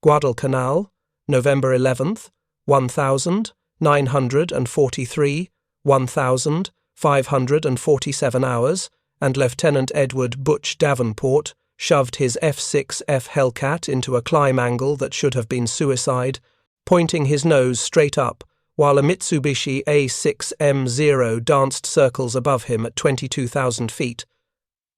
Guadalcanal, November 11th, 1943, 1,547 hours, and Lieutenant Edward Butch Davenport shoved his F6F Hellcat into a climb angle that should have been suicide, pointing his nose straight up, while a Mitsubishi A6M Zero danced circles above him at 22,000 feet.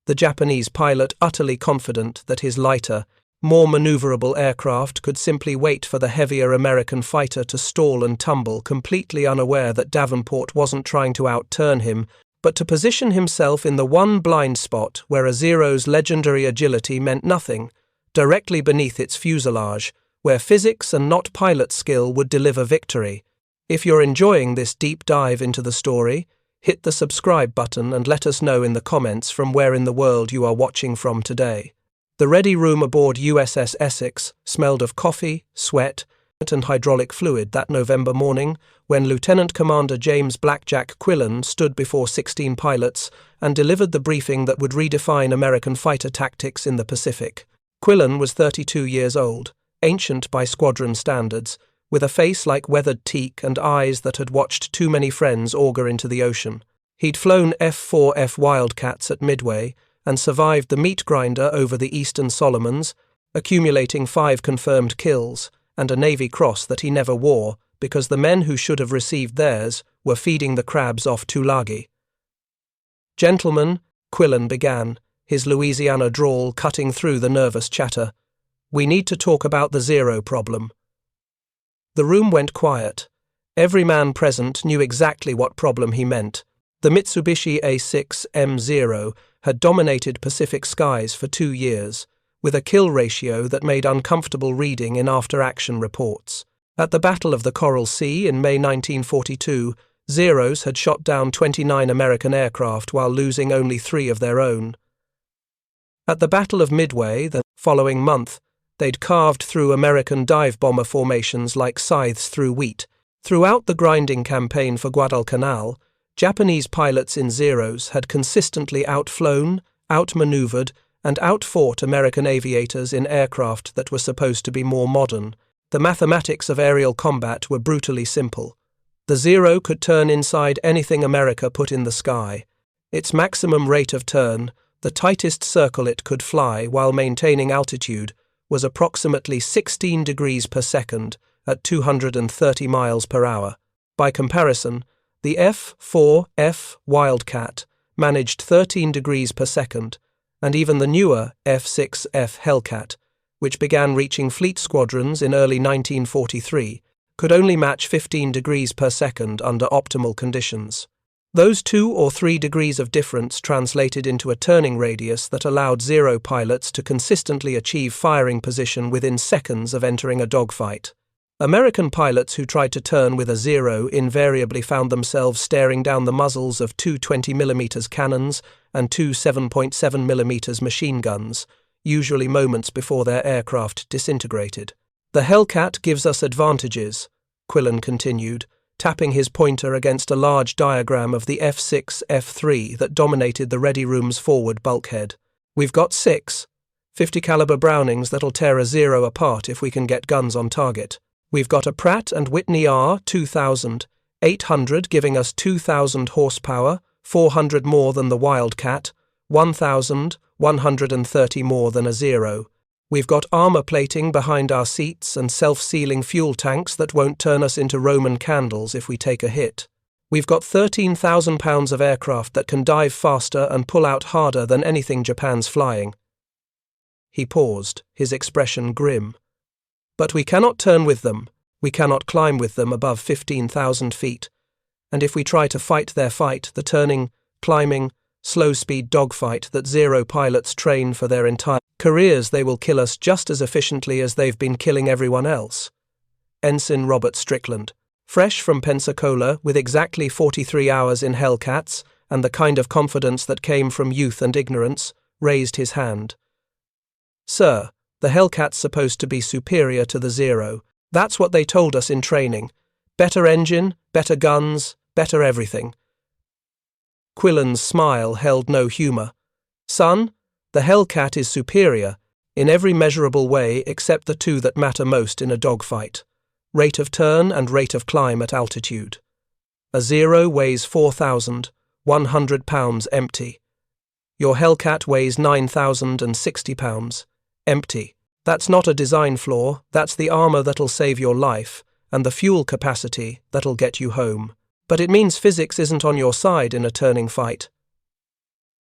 The Japanese pilot utterly confident that his lighter, more maneuverable aircraft could simply wait for the heavier American fighter to stall and tumble, completely unaware that Davenport wasn't trying to outturn him, but to position himself in the one blind spot where a Zero's legendary agility meant nothing, directly beneath its fuselage, where physics and not pilot skill would deliver victory. If you're enjoying this deep dive into the story, hit the subscribe button and let us know in the comments from where in the world you are watching from today. The ready room aboard USS Essex smelled of coffee, sweat, and hydraulic fluid that November morning when Lieutenant Commander James Blackjack Quillen stood before 16 pilots and delivered the briefing that would redefine American fighter tactics in the Pacific. Quillen was 32 years old, ancient by squadron standards, with a face like weathered teak and eyes that had watched too many friends auger into the ocean. He'd flown F4F Wildcats at Midway and survived the meat grinder over the Eastern Solomons, accumulating 5 confirmed kills and a Navy Cross that he never wore because the men who should have received theirs were feeding the crabs off Tulagi. "Gentlemen," Quillen began, his Louisiana drawl cutting through the nervous chatter, "we need to talk about the Zero problem." The room went quiet. Every man present knew exactly what problem he meant. The Mitsubishi A6M Zero had dominated Pacific skies for 2 years, with a kill ratio that made uncomfortable reading in after-action reports. At the Battle of the Coral Sea in May 1942, Zeros had shot down 29 American aircraft while losing only 3 of their own. At the Battle of Midway, the following month, they'd carved through American dive bomber formations like scythes through wheat. Throughout the grinding campaign for Guadalcanal, Japanese pilots in Zeros had consistently outflown, outmaneuvered, and outfought American aviators in aircraft that were supposed to be more modern. The mathematics of aerial combat were brutally simple. The Zero could turn inside anything America put in the sky. Its maximum rate of turn, the tightest circle it could fly while maintaining altitude, was approximately 16 degrees per second at 230 miles per hour. By comparison, the F4F Wildcat managed 13 degrees per second, and even the newer F6F Hellcat, which began reaching fleet squadrons in early 1943, could only match 15 degrees per second under optimal conditions. Those 2 or 3 degrees of difference translated into a turning radius that allowed Zero pilots to consistently achieve firing position within seconds of entering a dogfight. American pilots who tried to turn with a Zero invariably found themselves staring down the muzzles of 2 20mm cannons and 2 7.7mm machine guns, usually moments before their aircraft disintegrated. "The Hellcat gives us advantages," Quillen continued, tapping his pointer against a large diagram of the F6F3 that dominated the ready room's forward bulkhead. "We've got 6 50 caliber Brownings that'll tear a Zero apart if we can get guns on target. We've got a Pratt & Whitney R2000, 800 giving us 2,000 horsepower, 400 more than the Wildcat, 1,130 more than a Zero. We've got armor plating behind our seats and self-sealing fuel tanks that won't turn us into Roman candles if we take a hit. We've got 13,000 pounds of aircraft that can dive faster and pull out harder than anything Japan's flying." He paused, his expression grim. "But we cannot turn with them. We cannot climb with them above 15,000 feet. And if we try to fight their fight, the turning, climbing, slow-speed dogfight that Zero pilots train for their entire careers, they will kill us just as efficiently as they've been killing everyone else." Ensign Robert Strickland, fresh from Pensacola with exactly 43 hours in Hellcats and the kind of confidence that came from youth and ignorance, raised his hand. "Sir, the Hellcat's supposed to be superior to the Zero. That's what they told us in training. Better engine, better guns, better everything." Quillen's smile held no humor. "Son, the Hellcat is superior. in every measurable way except the two that matter most in a dogfight: rate of turn and rate of climb at altitude. A Zero weighs 4,100 pounds empty. Your Hellcat weighs 9,060 pounds empty. That's not a design flaw, that's the armor that'll save your life, and the fuel capacity that'll get you home. But it means physics isn't on your side in a turning fight.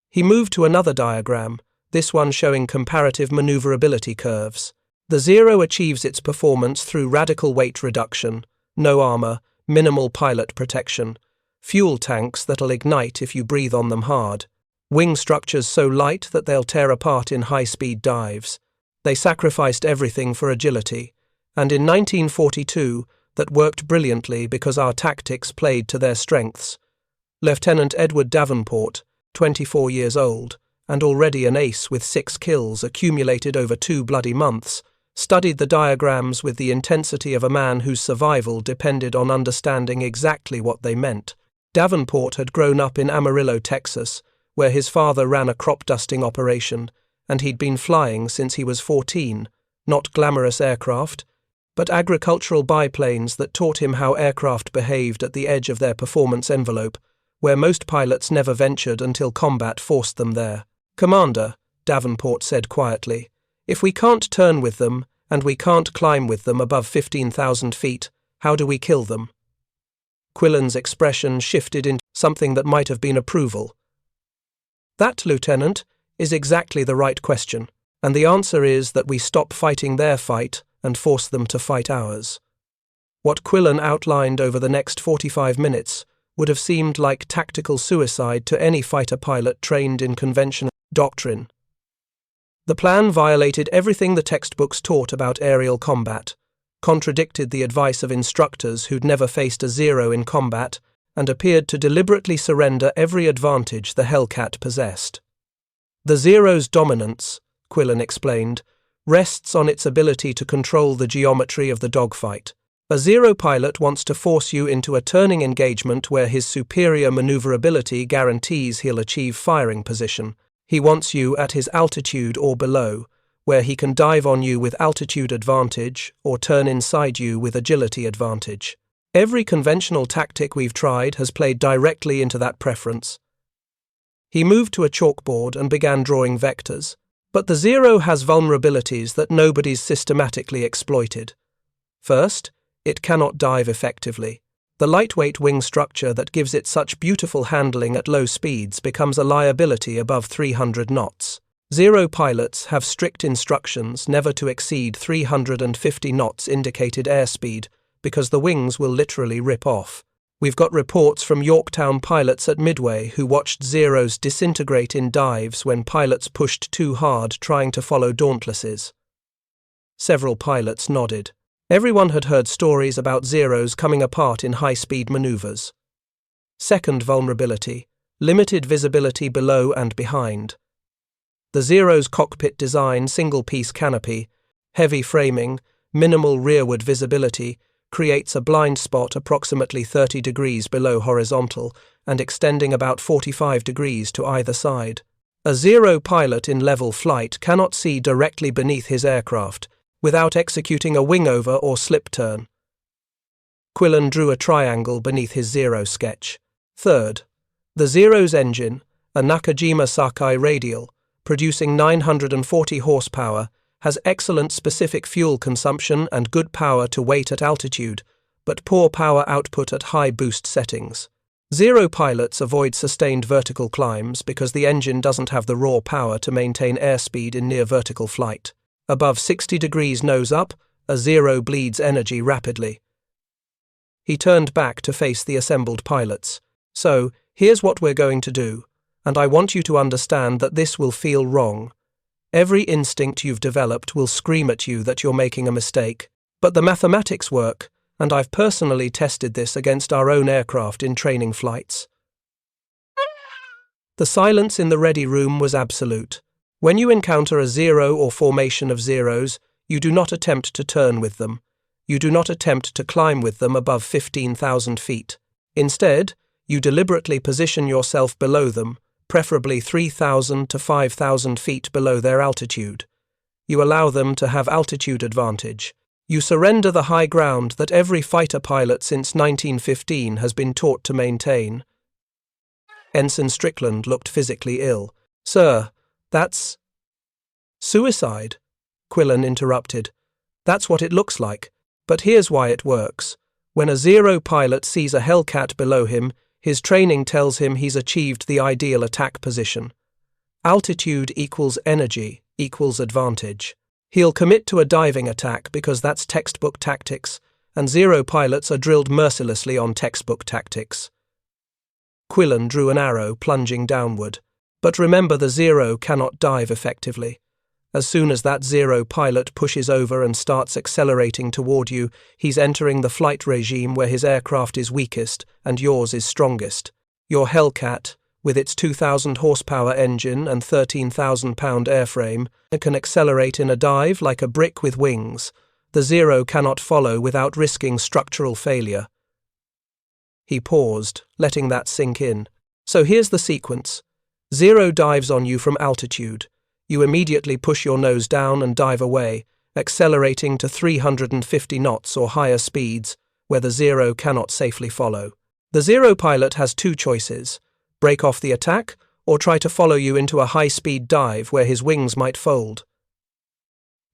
He moved to another diagram, this one showing comparative maneuverability curves. The Zero achieves its performance through radical weight reduction, no armor, minimal pilot protection, fuel tanks that'll ignite if you breathe on them hard, wing structures so light that they'll tear apart in high-speed dives. They sacrificed everything for agility, and in 1942, that worked brilliantly because our tactics played to their strengths. Lieutenant Edward Davenport, 24 years old, and already an ace with 6 kills accumulated over 2 bloody months, studied the diagrams with the intensity of a man whose survival depended on understanding exactly what they meant. Davenport had grown up in Amarillo, Texas, where his father ran a crop-dusting operation, and he'd been flying since he was 14, not glamorous aircraft, but agricultural biplanes that taught him how aircraft behaved at the edge of their performance envelope, where most pilots never ventured until combat forced them there. "Commander," Davenport said quietly, "if we can't turn with them, and we can't climb with them above 15,000 feet, how do we kill them?" Quillen's expression shifted into something that might have been approval. "That, Lieutenant, is exactly the right question, and the answer is that we stop fighting their fight and force them to fight ours." What Quillen outlined over the next 45 minutes would have seemed like tactical suicide to any fighter pilot trained in conventional doctrine. The plan violated everything the textbooks taught about aerial combat, contradicted the advice of instructors who'd never faced a Zero in combat, and appeared to deliberately surrender every advantage the Hellcat possessed. The Zero's dominance, Quillen explained, rests on its ability to control the geometry of the dogfight. A Zero pilot wants to force you into a turning engagement where his superior maneuverability guarantees he'll achieve firing position. He wants you at his altitude or below, where he can dive on you with altitude advantage or turn inside you with agility advantage. Every conventional tactic we've tried has played directly into that preference. He moved to a chalkboard and began drawing vectors. But the Zero has vulnerabilities that nobody's systematically exploited. First, it cannot dive effectively. The lightweight wing structure that gives it such beautiful handling at low speeds becomes a liability above 300 knots. Zero pilots have strict instructions never to exceed 350 knots indicated airspeed because the wings will literally rip off. We've got reports from Yorktown pilots at Midway who watched Zeros disintegrate in dives when pilots pushed too hard trying to follow Dauntlesses. Several pilots nodded. Everyone had heard stories about Zeros coming apart in high-speed maneuvers. Second vulnerability: limited visibility below and behind. The Zero's cockpit design, single-piece canopy, heavy framing, minimal rearward visibility, creates a blind spot approximately 30 degrees below horizontal and extending about 45 degrees to either side. A Zero pilot in level flight cannot see directly beneath his aircraft without executing a wingover or slip turn. Quillen drew a triangle beneath his Zero sketch. Third, the Zero's engine, a Nakajima Sakai radial, producing 940 horsepower, has excellent specific fuel consumption and good power to weight at altitude, but poor power output at high boost settings. Zero pilots avoid sustained vertical climbs because the engine doesn't have the raw power to maintain airspeed in near vertical flight. Above 60 degrees nose up, a Zero bleeds energy rapidly. He turned back to face the assembled pilots. "So, here's what we're going to do, and I want you to understand that this will feel wrong. Every instinct you've developed will scream at you that you're making a mistake. But the mathematics work, and I've personally tested this against our own aircraft in training flights." The silence in the ready room was absolute. When you encounter a Zero or formation of Zeros, you do not attempt to turn with them. You do not attempt to climb with them above 15,000 feet. Instead, you deliberately position yourself below them, preferably 3,000 to 5,000 feet below their altitude. You allow them to have altitude advantage. You surrender the high ground that every fighter pilot since 1915 has been taught to maintain. Ensign Strickland looked physically ill. Sir, that's suicide, Quillen interrupted. That's what it looks like, but here's why it works. When a Zero pilot sees a Hellcat below him, his training tells him he's achieved the ideal attack position. Altitude equals energy equals advantage. He'll commit to a diving attack because that's textbook tactics, and Zero pilots are drilled mercilessly on textbook tactics. Quillen drew an arrow plunging downward. But remember, the Zero cannot dive effectively. As soon as that Zero pilot pushes over and starts accelerating toward you, he's entering the flight regime where his aircraft is weakest and yours is strongest. Your Hellcat, with its 2,000 horsepower engine and 13,000-pound airframe, can accelerate in a dive like a brick with wings. The Zero cannot follow without risking structural failure. He paused, letting that sink in. So here's the sequence. Zero dives on you from altitude. You immediately push your nose down and dive away, accelerating to 350 knots or higher speeds, where the Zero cannot safely follow. The Zero pilot has two choices: break off the attack, or try to follow you into a high-speed dive where his wings might fold.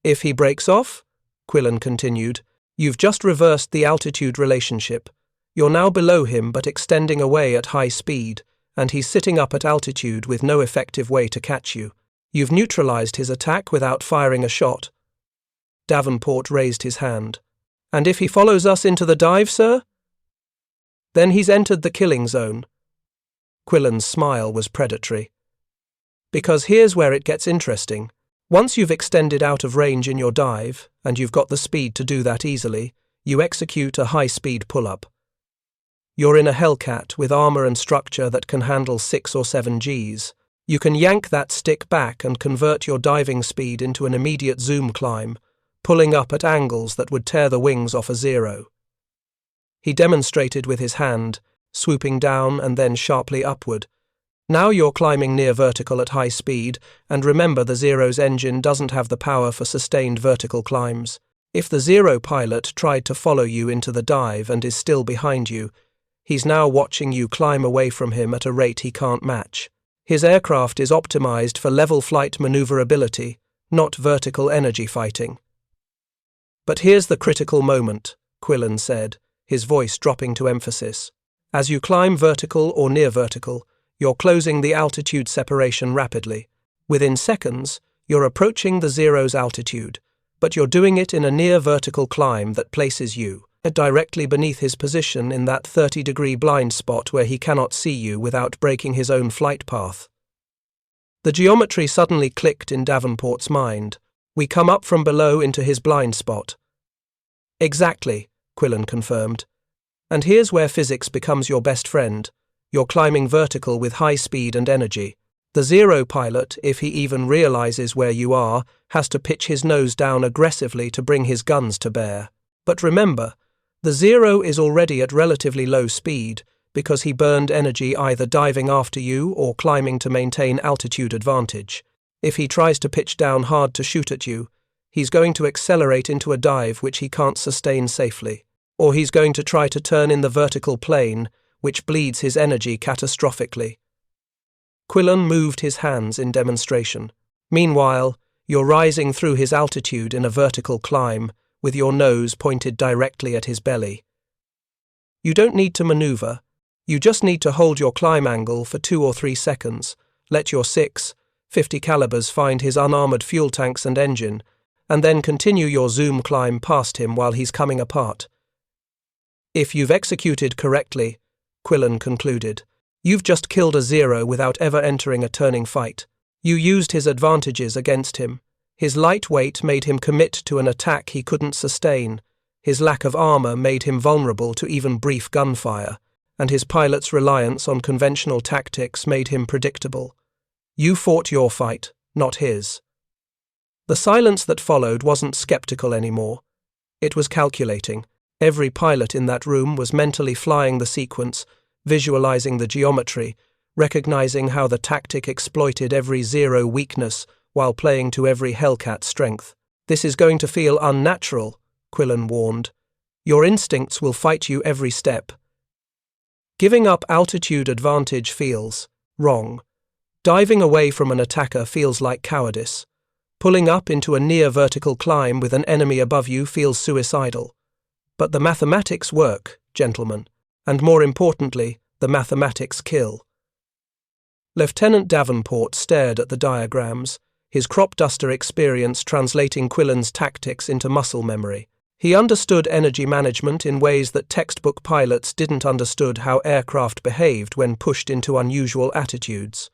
If he breaks off, Quillen continued, you've just reversed the altitude relationship. You're now below him but extending away at high speed, and he's sitting up at altitude with no effective way to catch you. You've neutralized his attack without firing a shot. Davenport raised his hand. And if he follows us into the dive, sir? Then he's entered the killing zone. Quillen's smile was predatory. Because here's where it gets interesting. Once you've extended out of range in your dive, and you've got the speed to do that easily, you execute a high-speed pull-up. You're in a Hellcat with armor and structure that can handle 6 or 7 Gs. You can yank that stick back and convert your diving speed into an immediate zoom climb, pulling up at angles that would tear the wings off a Zero. He demonstrated with his hand, swooping down and then sharply upward. Now you're climbing near vertical at high speed, and remember, the Zero's engine doesn't have the power for sustained vertical climbs. If the Zero pilot tried to follow you into the dive and is still behind you, he's now watching you climb away from him at a rate he can't match. His aircraft is optimized for level flight maneuverability, not vertical energy fighting. But here's the critical moment, Quillen said, his voice dropping to emphasis. As you climb vertical or near vertical, you're closing the altitude separation rapidly. Within seconds, you're approaching the Zero's altitude, but you're doing it in a near vertical climb that places you directly beneath his position in that 30-degree blind spot where he cannot see you without breaking his own flight path. The geometry suddenly clicked in Davenport's mind. We come up from below into his blind spot. Exactly, Quillen confirmed. And here's where physics becomes your best friend. You're climbing vertical with high speed and energy. The Zero pilot, if he even realizes where you are, has to pitch his nose down aggressively to bring his guns to bear. But remember, the Zero is already at relatively low speed because he burned energy either diving after you or climbing to maintain altitude advantage. If he tries to pitch down hard to shoot at you, he's going to accelerate into a dive which he can't sustain safely. Or he's going to try to turn in the vertical plane, which bleeds his energy catastrophically. Quillen moved his hands in demonstration. Meanwhile, you're rising through his altitude in a vertical climb, with your nose pointed directly at his belly. You don't need to maneuver. You just need to hold your climb angle for 2 or 3 seconds, let your 6.50 calibers find his unarmored fuel tanks and engine, and then continue your zoom climb past him while he's coming apart. If you've executed correctly, Quillen concluded, you've just killed a Zero without ever entering a turning fight. You used his advantages against him. His light weight made him commit to an attack he couldn't sustain. His lack of armor made him vulnerable to even brief gunfire, and his pilot's reliance on conventional tactics made him predictable. You fought your fight, not his. The silence that followed wasn't skeptical anymore. It was calculating. Every pilot in that room was mentally flying the sequence, visualizing the geometry, recognizing how the tactic exploited every Zero weakness while playing to every Hellcat strength. "This is going to feel unnatural," Quillen warned. "Your instincts will fight you every step." Giving up altitude advantage feels wrong. Diving away from an attacker feels like cowardice. Pulling up into a near-vertical climb with an enemy above you feels suicidal. But the mathematics work, gentlemen, and more importantly, the mathematics kill. Lieutenant Davenport stared at the diagrams, his crop duster experience translating Quillen's tactics into muscle memory. He understood energy management in ways that textbook pilots didn't understood how aircraft behaved when pushed into unusual attitudes.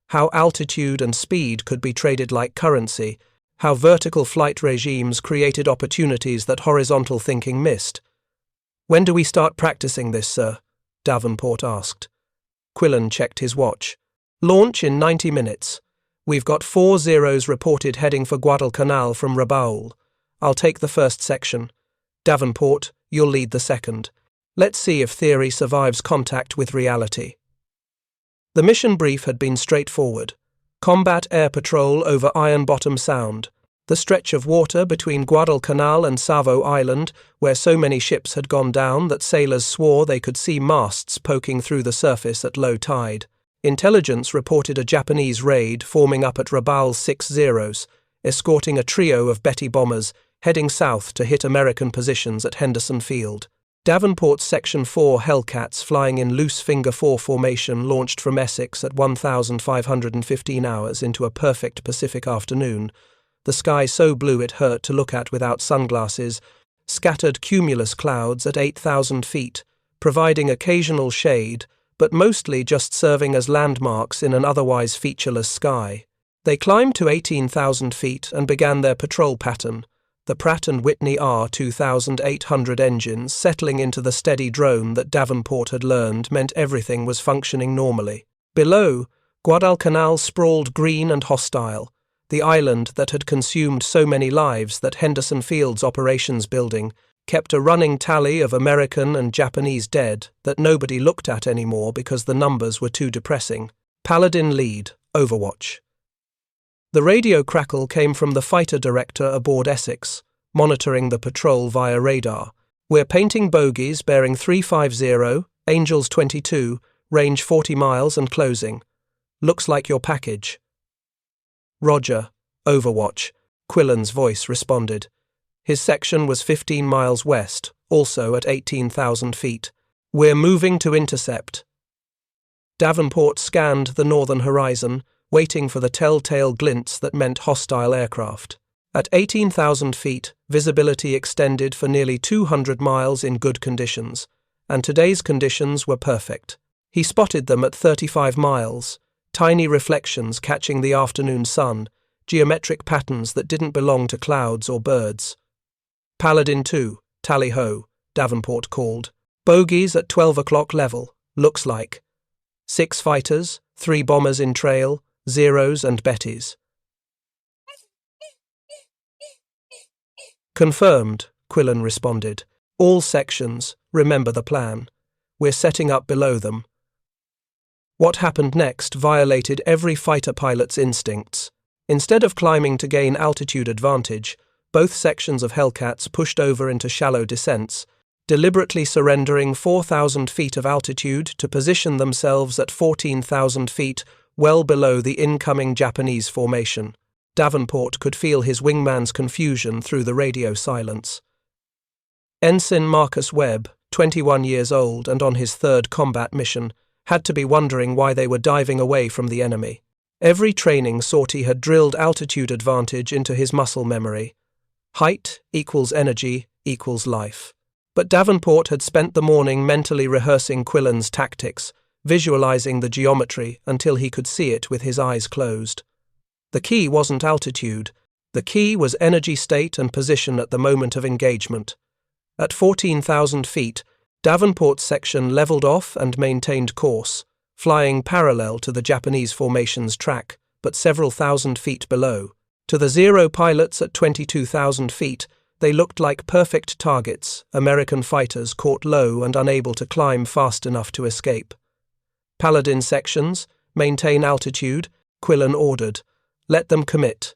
How altitude and speed could be traded like currency, how vertical flight regimes created opportunities that horizontal thinking missed. "When do we start practicing this, sir?" Davenport asked. Quillen checked his watch. "Launch in 90 minutes. We've got 4 Zeros reported heading for Guadalcanal from Rabaul. I'll take the first section. Davenport, you'll lead the second. Let's see if theory survives contact with reality." The mission brief had been straightforward. Combat air patrol over Iron Bottom Sound, the stretch of water between Guadalcanal and Savo Island, where so many ships had gone down that sailors swore they could see masts poking through the surface at low tide. Intelligence reported a Japanese raid forming up at Rabaul's 6 Zeros, escorting a trio of Betty bombers heading south to hit American positions at Henderson Field. Davenport's Section 4 Hellcats flying in loose finger 4 formation launched from Essex at 1,515 hours into a perfect Pacific afternoon, the sky so blue it hurt to look at without sunglasses, scattered cumulus clouds at 8,000 feet, providing occasional shade, but mostly just serving as landmarks in an otherwise featureless sky. They climbed to 18,000 feet and began their patrol pattern, the Pratt & Whitney R2800 engines settling into the steady drone that Davenport had learned meant everything was functioning normally. Below, Guadalcanal sprawled green and hostile, the island that had consumed so many lives that Henderson Field's operations building kept a running tally of American and Japanese dead that nobody looked at anymore because the numbers were too depressing. Paladin lead, Overwatch. The radio crackle came from the fighter director aboard Essex, monitoring the patrol via radar. "We're painting bogies bearing 350, Angels 22, range 40 miles and closing. Looks like your package." "Roger, Overwatch," Quillen's voice responded. His section was 15 miles west, also at 18,000 feet. "We're moving to intercept." Davenport scanned the northern horizon, waiting for the telltale glints that meant hostile aircraft. At 18,000 feet, visibility extended for nearly 200 miles in good conditions, and today's conditions were perfect. He spotted them at 35 miles, tiny reflections catching the afternoon sun, geometric patterns that didn't belong to clouds or birds. "Paladin 2, tally-ho," Davenport called. "Bogies at 12 o'clock level, looks like. 6 fighters, 3 bombers in trail, Zeros and Bettys." "Confirmed," Quillen responded. "All sections, remember the plan. We're setting up below them." What happened next violated every fighter pilot's instincts. Instead of climbing to gain altitude advantage, both sections of Hellcats pushed over into shallow descents, deliberately surrendering 4,000 feet of altitude to position themselves at 14,000 feet, well below the incoming Japanese formation. Davenport could feel his wingman's confusion through the radio silence. Ensign Marcus Webb, 21 years old and on his 3rd combat mission, had to be wondering why they were diving away from the enemy. Every training sortie had drilled altitude advantage into his muscle memory. Height equals energy equals life. But Davenport had spent the morning mentally rehearsing Quillen's tactics, visualizing the geometry until he could see it with his eyes closed. The key wasn't altitude. The key was energy state and position at the moment of engagement. At 14,000 feet, Davenport's section leveled off and maintained course, flying parallel to the Japanese formation's track, but several thousand feet below. To the Zero pilots at 22,000 feet, they looked like perfect targets, American fighters caught low and unable to climb fast enough to escape. "Paladin sections, maintain altitude," Quillen ordered. "Let them commit."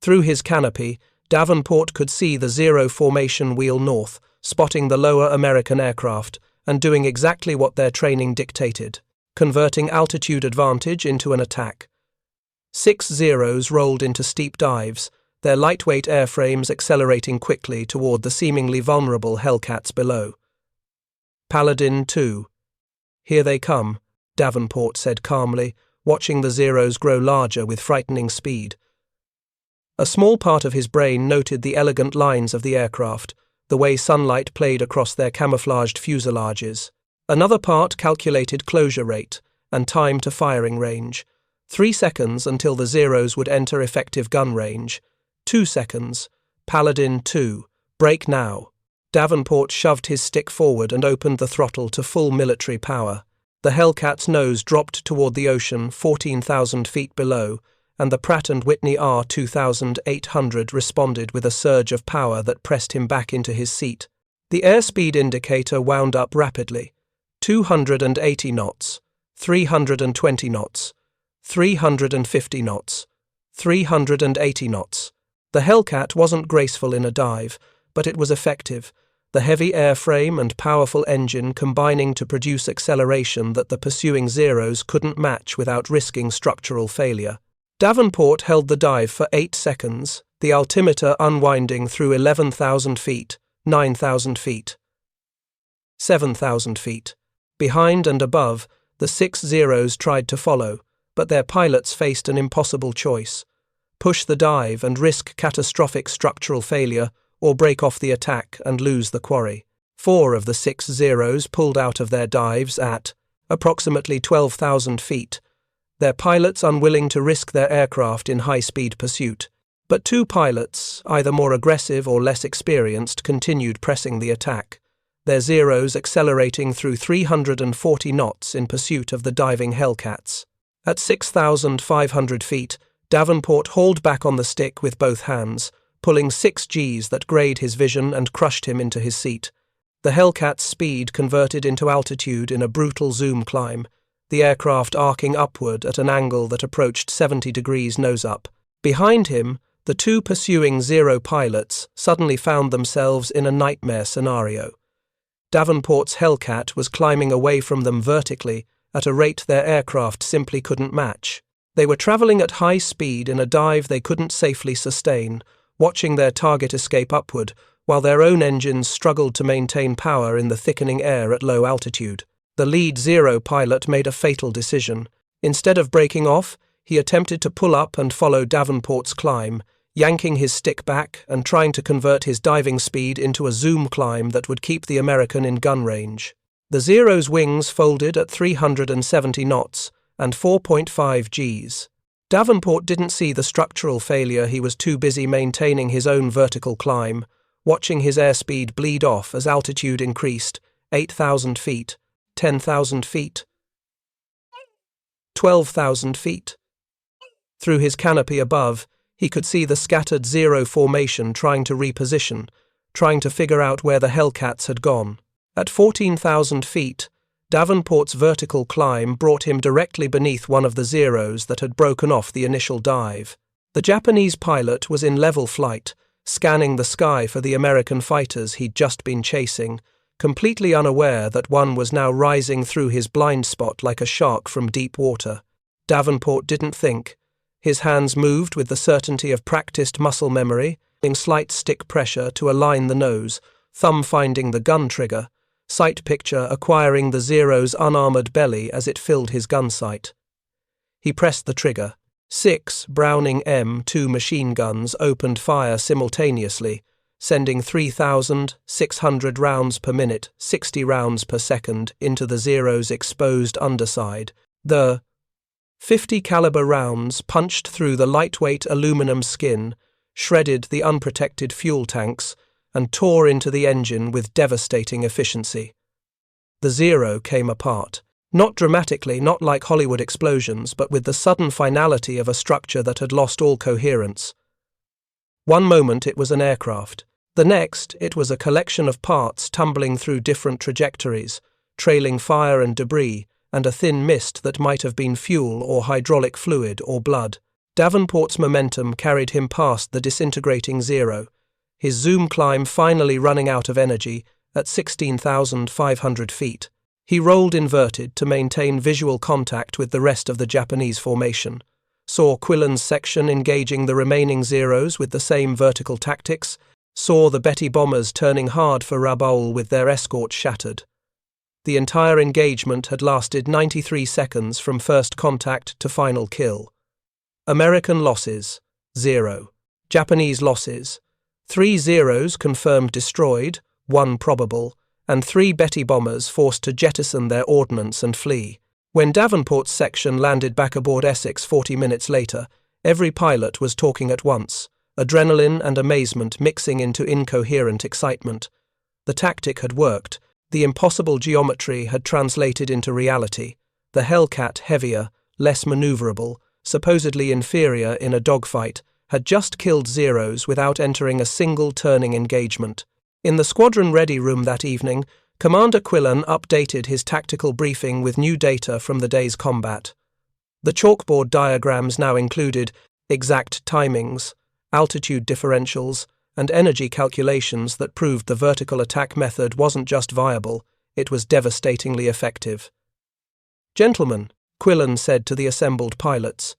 Through his canopy, Davenport could see the Zero formation wheel north, spotting the lower American aircraft, and doing exactly what their training dictated, converting altitude advantage into an attack. 6 Zeros rolled into steep dives, their lightweight airframes accelerating quickly toward the seemingly vulnerable Hellcats below. Paladin 2. Here they come, Davenport said calmly, watching the Zeros grow larger with frightening speed. A small part of his brain noted the elegant lines of the aircraft, the way sunlight played across their camouflaged fuselages. Another part calculated closure rate and time to firing range. 3 seconds until the Zeros would enter effective gun range. 2 seconds. Paladin 2. Brake now. Davenport shoved his stick forward and opened the throttle to full military power. The Hellcat's nose dropped toward the ocean 14,000 feet below, and the Pratt & Whitney R2800 responded with a surge of power that pressed him back into his seat. The airspeed indicator wound up rapidly. 280 knots, 320 knots, 350 knots, 380 knots. The Hellcat wasn't graceful in a dive, but it was effective, the heavy airframe and powerful engine combining to produce acceleration that the pursuing Zeros couldn't match without risking structural failure. Davenport held the dive for 8 seconds, the altimeter unwinding through 11,000 feet, 9,000 feet, 7,000 feet. Behind and above, the 6 Zeros tried to follow, but their pilots faced an impossible choice: push the dive and risk catastrophic structural failure, or break off the attack and lose the quarry. 4 of the 6 Zeros pulled out of their dives at approximately 12,000 feet, their pilots unwilling to risk their aircraft in high-speed pursuit. But 2 pilots, either more aggressive or less experienced, continued pressing the attack, their Zeros accelerating through 340 knots in pursuit of the diving Hellcats. At 6,500 feet, Davenport hauled back on the stick with both hands, pulling 6 Gs that grayed his vision and crushed him into his seat. The Hellcat's speed converted into altitude in a brutal zoom climb, the aircraft arcing upward at an angle that approached 70 degrees nose-up. Behind him, the 2 pursuing Zero pilots suddenly found themselves in a nightmare scenario. Davenport's Hellcat was climbing away from them vertically at a rate their aircraft simply couldn't match. They were traveling at high speed in a dive they couldn't safely sustain, watching their target escape upward, while their own engines struggled to maintain power in the thickening air at low altitude. The lead Zero pilot made a fatal decision. Instead of breaking off, he attempted to pull up and follow Davenport's climb, yanking his stick back and trying to convert his diving speed into a zoom climb that would keep the American in gun range. The Zero's wings folded at 370 knots and 4.5 Gs. Davenport didn't see the structural failure. He was too busy maintaining his own vertical climb, watching his airspeed bleed off as altitude increased, 8,000 feet, 10,000 feet, 12,000 feet. Through his canopy above, he could see the scattered Zero formation trying to reposition, trying to figure out where the Hellcats had gone. At 14,000 feet, Davenport's vertical climb brought him directly beneath one of the Zeros that had broken off the initial dive. The Japanese pilot was in level flight, scanning the sky for the American fighters he'd just been chasing, completely unaware that one was now rising through his blind spot like a shark from deep water. Davenport didn't think. His hands moved with the certainty of practiced muscle memory, using slight stick pressure to align the nose, thumb finding the gun trigger, sight picture acquiring the Zero's unarmored belly as it filled his gun sight. He pressed the trigger. 6 Browning M2 machine guns opened fire simultaneously, sending 3,600 rounds per minute, 60 rounds per second, into the Zero's exposed underside. The 50 caliber rounds punched through the lightweight aluminum skin, shredded the unprotected fuel tanks, and tore into the engine with devastating efficiency. The Zero came apart. Not dramatically, not like Hollywood explosions, but with the sudden finality of a structure that had lost all coherence. One moment it was an aircraft. The next, it was a collection of parts tumbling through different trajectories, trailing fire and debris, and a thin mist that might have been fuel or hydraulic fluid or blood. Davenport's momentum carried him past the disintegrating Zero, his zoom climb finally running out of energy at 16,500 feet. He rolled inverted to maintain visual contact with the rest of the Japanese formation, saw Quillen's section engaging the remaining Zeros with the same vertical tactics, saw the Betty bombers turning hard for Rabaul with their escort shattered. The entire engagement had lasted 93 seconds from first contact to final kill. American losses, 0. Japanese losses, 3 Zeros confirmed destroyed, 1 probable, and 3 Betty bombers forced to jettison their ordnance and flee. When Davenport's section landed back aboard Essex 40 minutes later, every pilot was talking at once, adrenaline and amazement mixing into incoherent excitement. The tactic had worked. The impossible geometry had translated into reality. The Hellcat, heavier, less maneuverable, supposedly inferior in a dogfight, had just killed Zeros without entering a single turning engagement. In the squadron ready room that evening, Commander Quillen updated his tactical briefing with new data from the day's combat. The chalkboard diagrams now included exact timings, altitude differentials, and energy calculations that proved the vertical attack method wasn't just viable, it was devastatingly effective. "Gentlemen," Quillen said to the assembled pilots,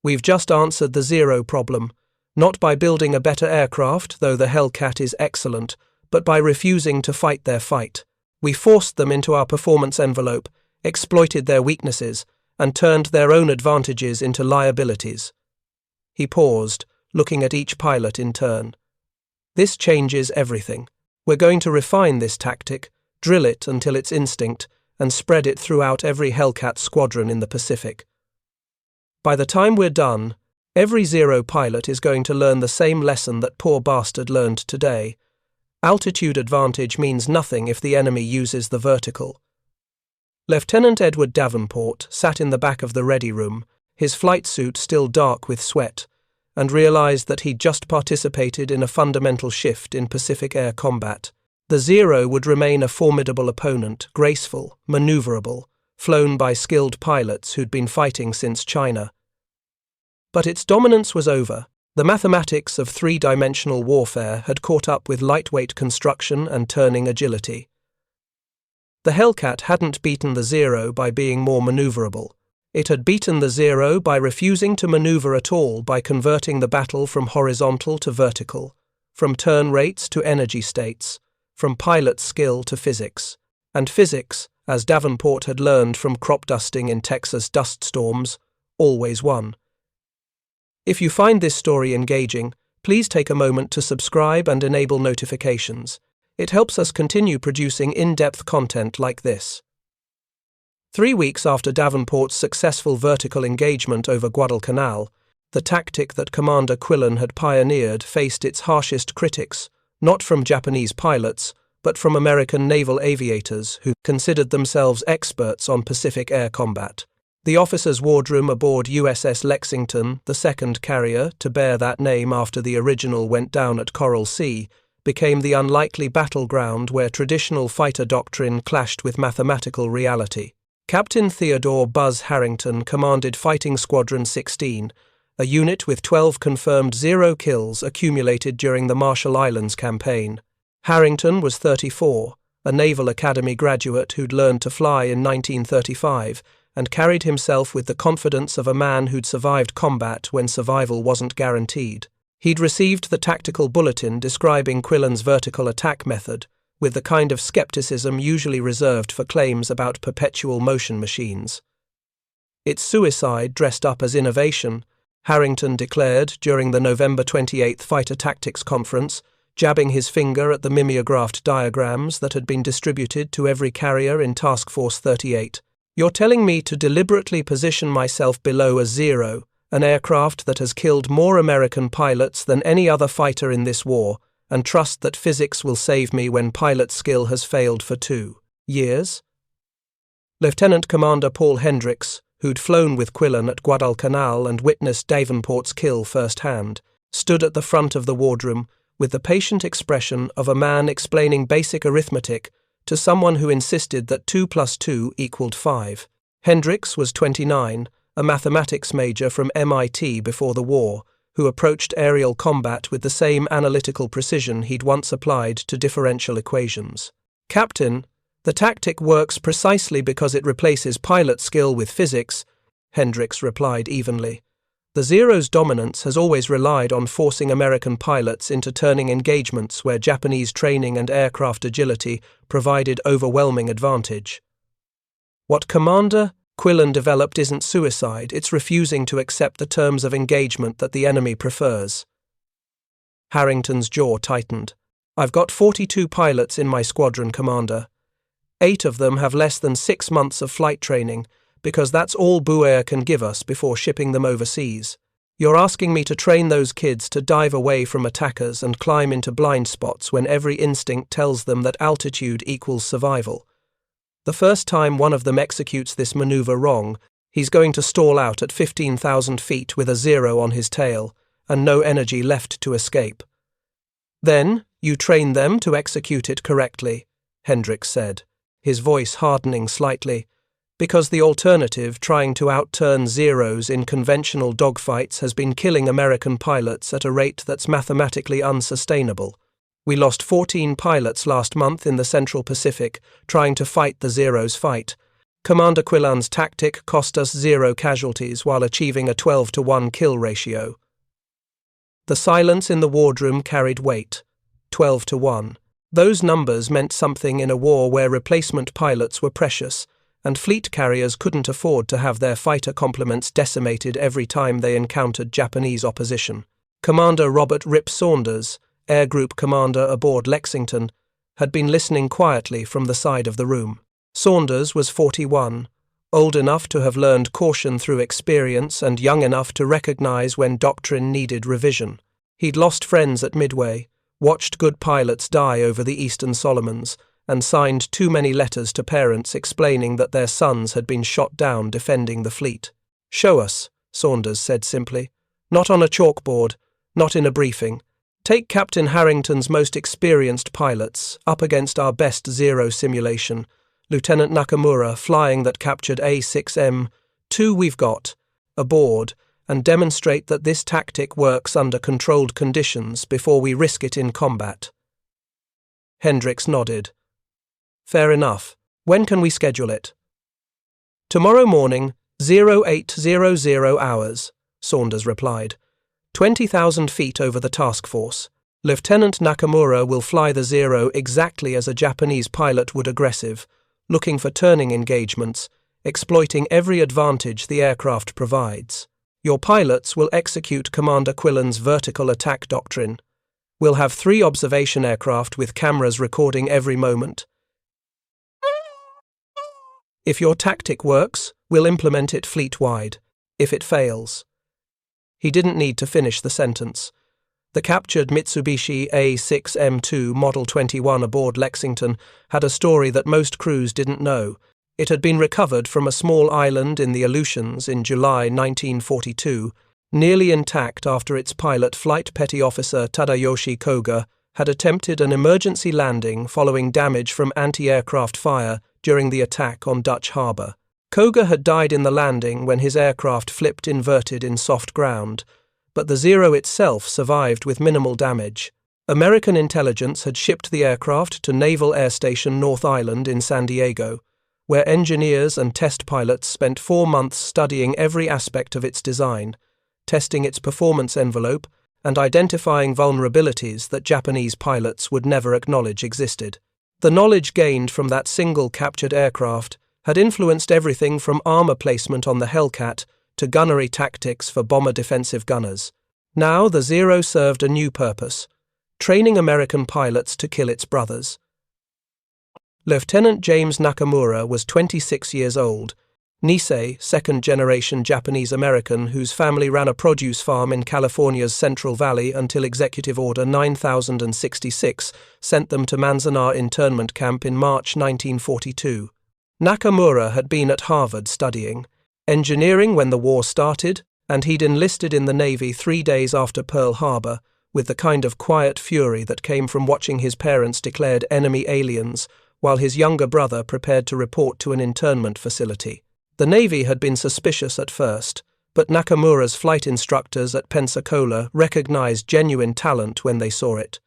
"we've just answered the Zero problem, not by building a better aircraft, though the Hellcat is excellent, but by refusing to fight their fight. We forced them into our performance envelope, exploited their weaknesses, and turned their own advantages into liabilities." He paused, looking at each pilot in turn. "This changes everything. We're going to refine this tactic, drill it until it's instinct, and spread it throughout every Hellcat squadron in the Pacific. By the time we're done, every Zero pilot is going to learn the same lesson that poor bastard learned today. Altitude advantage means nothing if the enemy uses the vertical." Lieutenant Edward Davenport sat in the back of the ready room, his flight suit still dark with sweat, and realized that he'd just participated in a fundamental shift in Pacific air combat. The Zero would remain a formidable opponent, graceful, maneuverable, flown by skilled pilots who'd been fighting since China. But its dominance was over. The mathematics of three-dimensional warfare had caught up with lightweight construction and turning agility. The Hellcat hadn't beaten the Zero by being more maneuverable. It had beaten the Zero by refusing to maneuver at all, by converting the battle from horizontal to vertical, from turn rates to energy states, from pilot skill to physics. And physics, as Davenport had learned from crop dusting in Texas dust storms, always won. If you find this story engaging, please take a moment to subscribe and enable notifications. It helps us continue producing in-depth content like this. 3 weeks after Davenport's successful vertical engagement over Guadalcanal, the tactic that Commander Quillen had pioneered faced its harshest critics, not from Japanese pilots, but from American naval aviators who considered themselves experts on Pacific air combat. The officers' wardroom aboard USS Lexington, the second carrier to bear that name after the original went down at Coral Sea, became the unlikely battleground where traditional fighter doctrine clashed with mathematical reality. Captain Theodore Buzz Harrington commanded Fighting Squadron 16, a unit with 12 confirmed Zero kills accumulated during the Marshall Islands campaign. Harrington was 34, a Naval Academy graduate who'd learned to fly in 1935, and carried himself with the confidence of a man who'd survived combat when survival wasn't guaranteed. He'd received the tactical bulletin describing Quillen's vertical attack method, with the kind of skepticism usually reserved for claims about perpetual motion machines. "It's suicide dressed up as innovation," Harrington declared during the November 28 Fighter Tactics Conference, jabbing his finger at the mimeographed diagrams that had been distributed to every carrier in Task Force 38. "You're telling me to deliberately position myself below a Zero, an aircraft that has killed more American pilots than any other fighter in this war, and trust that physics will save me when pilot skill has failed for 2 years? Lieutenant Commander Paul Hendricks, who'd flown with Quillen at Guadalcanal and witnessed Davenport's kill firsthand, stood at the front of the wardroom with the patient expression of a man explaining basic arithmetic to someone who insisted that 2 + 2 = 5. Hendricks was 29, a mathematics major from MIT before the war, who approached aerial combat with the same analytical precision he'd once applied to differential equations. "Captain, the tactic works precisely because it replaces pilot skill with physics," Hendricks replied evenly. "The Zero's dominance has always relied on forcing American pilots into turning engagements where Japanese training and aircraft agility provided overwhelming advantage. What Commander Quillen developed isn't suicide, it's refusing to accept the terms of engagement that the enemy prefers." Harrington's jaw tightened. "I've got 42 pilots in my squadron, Commander. 8 of them have less than 6 months of flight training, because that's all Buair can give us before shipping them overseas. You're asking me to train those kids to dive away from attackers and climb into blind spots when every instinct tells them that altitude equals survival. The first time one of them executes this maneuver wrong, he's going to stall out at 15,000 feet with a zero on his tail and no energy left to escape. Then you train them to execute it correctly," Hendricks said, his voice hardening slightly, "because the alternative, trying to outturn Zeros in conventional dogfights, has been killing American pilots at a rate that's mathematically unsustainable. We lost 14 pilots last month in the Central Pacific trying to fight the Zero's fight. Commander Quillen's tactic cost us 0 casualties while achieving a 12-to-1 kill ratio." The silence in the wardroom carried weight. 12-to-1. Those numbers meant something in a war where replacement pilots were precious, and fleet carriers couldn't afford to have their fighter complements decimated every time they encountered Japanese opposition. Commander Robert Rip Saunders, Air Group Commander aboard Lexington, had been listening quietly from the side of the room. Saunders was 41, old enough to have learned caution through experience and young enough to recognize when doctrine needed revision. He'd lost friends at Midway, watched good pilots die over the Eastern Solomons, and signed too many letters to parents explaining that their sons had been shot down defending the fleet. "Show us," Saunders said simply. "Not on a chalkboard, not in a briefing. Take Captain Harrington's most experienced pilots up against our best Zero simulation, Lieutenant Nakamura flying that captured A6M, 2 we've got, aboard, and demonstrate that this tactic works under controlled conditions before we risk it in combat." Hendricks nodded. "Fair enough. When can we schedule it?" "Tomorrow morning, 0800 hours, Saunders replied. 20,000 feet over the task force. Lieutenant Nakamura will fly the Zero exactly as a Japanese pilot would, aggressive, looking for turning engagements, exploiting every advantage the aircraft provides. Your pilots will execute Commander Quillen's vertical attack doctrine. We'll have 3 observation aircraft with cameras recording every moment. If your tactic works, we'll implement it fleet-wide. If it fails..." He didn't need to finish the sentence. The captured Mitsubishi A6M Model 21 aboard Lexington had a story that most crews didn't know. It had been recovered from a small island in the Aleutians in July 1942, nearly intact after its pilot, Flight Petty Officer Tadayoshi Koga, had attempted an emergency landing following damage from anti-aircraft fire during the attack on Dutch Harbour. Koga had died in the landing when his aircraft flipped inverted in soft ground, but the Zero itself survived with minimal damage. American intelligence had shipped the aircraft to Naval Air Station North Island in San Diego, where engineers and test pilots spent 4 months studying every aspect of its design, testing its performance envelope, and identifying vulnerabilities that Japanese pilots would never acknowledge existed. The knowledge gained from that single captured aircraft had influenced everything from armor placement on the Hellcat to gunnery tactics for bomber defensive gunners. Now the Zero served a new purpose: training American pilots to kill its brothers. Lieutenant James Nakamura was 26 years old, Nisei, second-generation Japanese-American whose family ran a produce farm in California's Central Valley until Executive Order 9066 sent them to Manzanar internment camp in March 1942. Nakamura had been at Harvard studying engineering when the war started, and he'd enlisted in the Navy 3 days after Pearl Harbor, with the kind of quiet fury that came from watching his parents declared enemy aliens while his younger brother prepared to report to an internment facility. The Navy had been suspicious at first, but Nakamura's flight instructors at Pensacola recognized genuine talent when they saw it.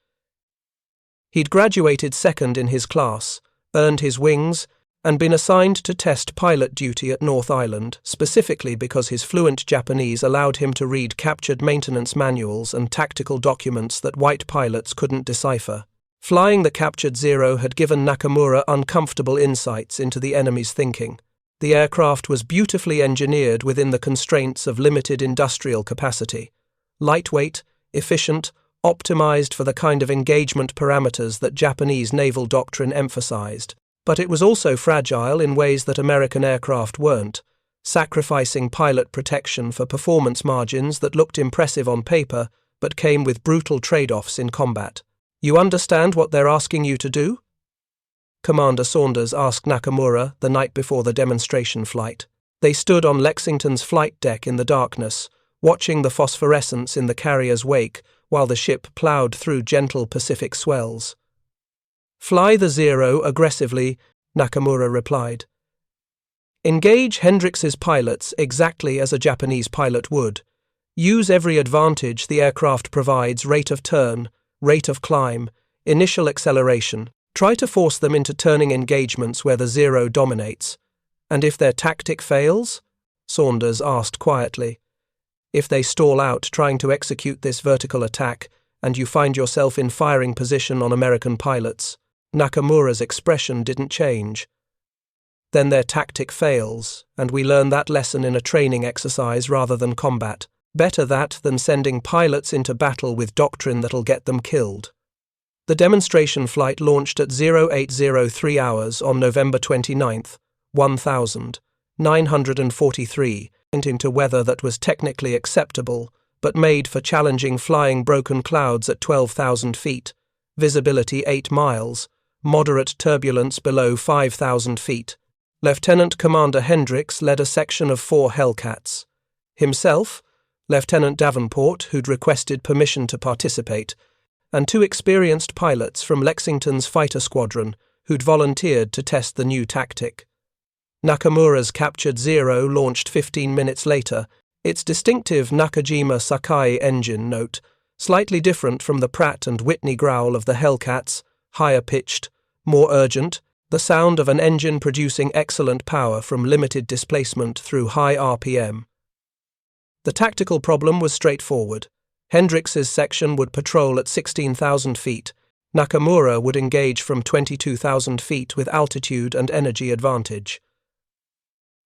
He'd graduated second in his class, earned his wings, and been assigned to test pilot duty at North Island, specifically because his fluent Japanese allowed him to read captured maintenance manuals and tactical documents that white pilots couldn't decipher. Flying the captured Zero had given Nakamura uncomfortable insights into the enemy's thinking. The aircraft was beautifully engineered within the constraints of limited industrial capacity. Lightweight, efficient, optimized for the kind of engagement parameters that Japanese naval doctrine emphasized. But it was also fragile in ways that American aircraft weren't, sacrificing pilot protection for performance margins that looked impressive on paper but came with brutal trade-offs in combat. "You understand what they're asking you to do?" Commander Saunders asked Nakamura the night before the demonstration flight. They stood on Lexington's flight deck in the darkness, watching the phosphorescence in the carrier's wake while the ship plowed through gentle Pacific swells. "Fly the Zero aggressively," Nakamura replied. "Engage Hendrix's pilots exactly as a Japanese pilot would. Use every advantage the aircraft provides: rate of turn, rate of climb, initial acceleration. Try to force them into turning engagements where the Zero dominates. And if their tactic fails?" Saunders asked quietly. "If they stall out trying to execute this vertical attack and you find yourself in firing position on American pilots?" Nakamura's expression didn't change. "Then their tactic fails, and we learn that lesson in a training exercise rather than combat. Better that than sending pilots into battle with doctrine that'll get them killed." The demonstration flight launched at 0803 hours on November 29, 1943, into weather that was technically acceptable, but made for challenging flying broken clouds at 12,000 feet, visibility 8 miles, moderate turbulence below 5,000 feet. Lieutenant Commander Hendrix led a section of 4 Hellcats. Himself, Lieutenant Davenport, who'd requested permission to participate, and 2 experienced pilots from Lexington's fighter squadron who'd volunteered to test the new tactic. Nakamura's captured Zero launched 15 minutes later, its distinctive Nakajima Sakai engine note, slightly different from the Pratt & Whitney growl of the Hellcats, higher-pitched, more urgent, the sound of an engine producing excellent power from limited displacement through high RPM. The tactical problem was straightforward. Hendrix's section would patrol at 16,000 feet. Nakamura would engage from 22,000 feet with altitude and energy advantage.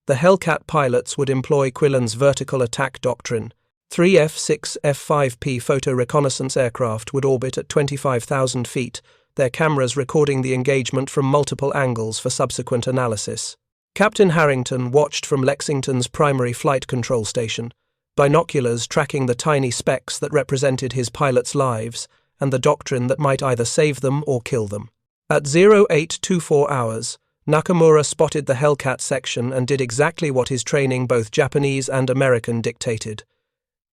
The Hellcat pilots would employ Quillen's vertical attack doctrine. 3 F6F photo reconnaissance aircraft would orbit at 25,000 feet, their cameras recording the engagement from multiple angles for subsequent analysis. Captain Harrington watched from Lexington's primary flight control station, binoculars tracking the tiny specks that represented his pilots' lives and the doctrine that might either save them or kill them. At 0824 hours, Nakamura spotted the Hellcat section and did exactly what his training, both Japanese and American, dictated.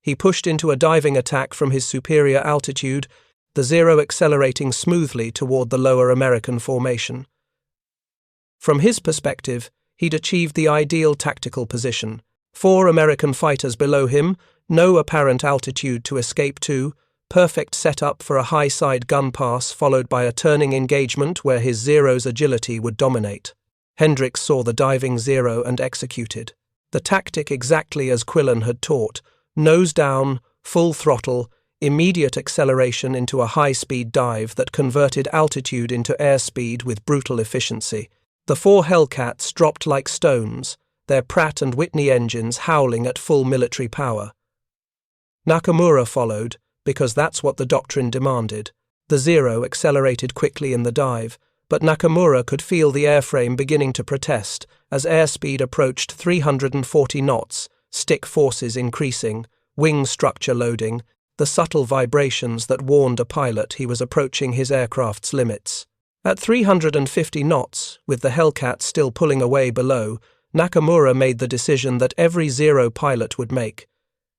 He pushed into a diving attack from his superior altitude, the Zero accelerating smoothly toward the lower American formation. From his perspective, he'd achieved the ideal tactical position. 4 American fighters below him, no apparent altitude to escape to, perfect setup for a high-side gun pass followed by a turning engagement where his Zero's agility would dominate. Hendrix saw the diving Zero and executed. The tactic exactly as Quillen had taught: nose down, full throttle, immediate acceleration into a high-speed dive that converted altitude into airspeed with brutal efficiency. The 4 Hellcats dropped like stones, their Pratt & Whitney engines howling at full military power. Nakamura followed, because that's what the doctrine demanded. The Zero accelerated quickly in the dive, but Nakamura could feel the airframe beginning to protest as airspeed approached 340 knots, stick forces increasing, wing structure loading, the subtle vibrations that warned a pilot he was approaching his aircraft's limits. At 350 knots, with the Hellcat still pulling away below, Nakamura made the decision that every Zero pilot would make.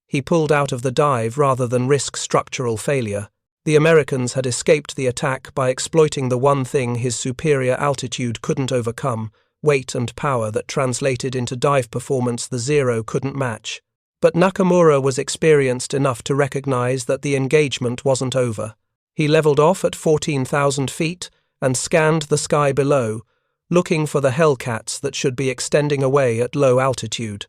He pulled out of the dive rather than risk structural failure. The Americans had escaped the attack by exploiting the one thing his superior altitude couldn't overcome: weight and power that translated into dive performance the Zero couldn't match. But Nakamura was experienced enough to recognize that the engagement wasn't over. He leveled off at 14,000 feet and scanned the sky below, looking for the Hellcats that should be extending away at low altitude.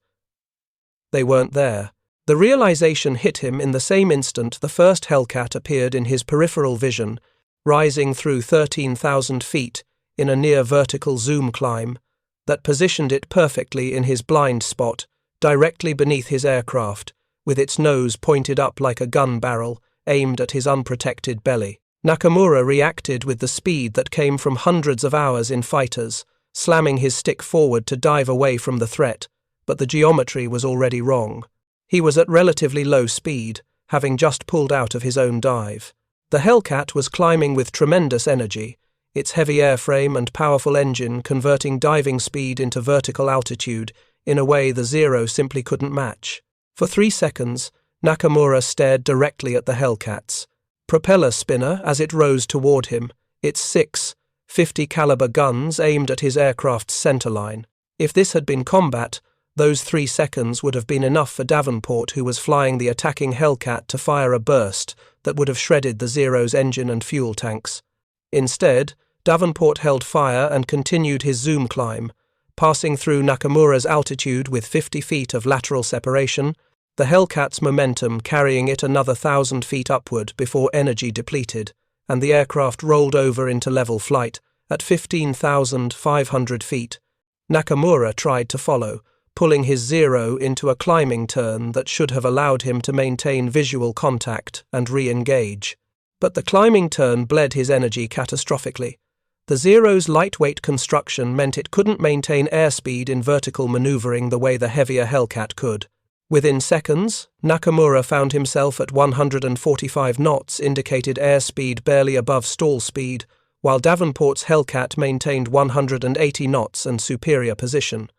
They weren't there. The realization hit him in the same instant the first Hellcat appeared in his peripheral vision, rising through 13,000 feet in a near-vertical zoom climb that positioned it perfectly in his blind spot, directly beneath his aircraft, with its nose pointed up like a gun barrel aimed at his unprotected belly. Nakamura reacted with the speed that came from hundreds of hours in fighters, slamming his stick forward to dive away from the threat, but the geometry was already wrong. He was at relatively low speed, having just pulled out of his own dive. The Hellcat was climbing with tremendous energy, its heavy airframe and powerful engine converting diving speed into vertical altitude in a way the Zero simply couldn't match. For 3 seconds, Nakamura stared directly at the Hellcat's propeller spinner as it rose toward him, its 6 .50 caliber guns aimed at his aircraft's centerline. If this had been combat, those 3 seconds would have been enough for Davenport, who was flying the attacking Hellcat, to fire a burst that would have shredded the Zero's engine and fuel tanks. Instead, Davenport held fire and continued his zoom climb, passing through Nakamura's altitude with 50 feet of lateral separation, the Hellcat's momentum carrying it another 1,000 feet upward before energy depleted, and the aircraft rolled over into level flight at 15,500 feet. Nakamura tried to follow, pulling his Zero into a climbing turn that should have allowed him to maintain visual contact and re-engage. But the climbing turn bled his energy catastrophically. The Zero's lightweight construction meant it couldn't maintain airspeed in vertical maneuvering the way the heavier Hellcat could. Within seconds, Nakamura found himself at 145 knots, indicated airspeed barely above stall speed, while Davenport's Hellcat maintained 180 knots and superior position.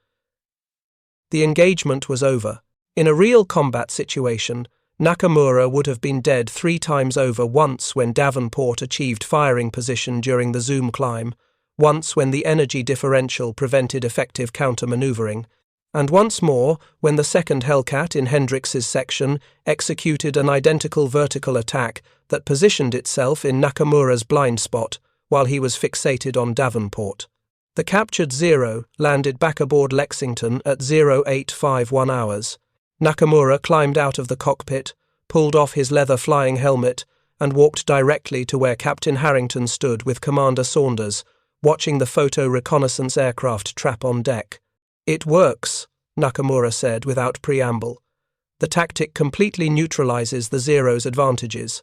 The engagement was over. In a real combat situation, Nakamura would have been dead 3 times over, once when Davenport achieved firing position during the zoom climb, once when the energy differential prevented effective counter-maneuvering, and once more when the second Hellcat in Hendrix's section executed an identical vertical attack that positioned itself in Nakamura's blind spot while he was fixated on Davenport. The captured Zero landed back aboard Lexington at 0851 hours. Nakamura climbed out of the cockpit, pulled off his leather flying helmet, and walked directly to where Captain Harrington stood with Commander Saunders, watching the photo reconnaissance aircraft trap on deck. "It works," Nakamura said without preamble. "The tactic completely neutralizes the Zero's advantages.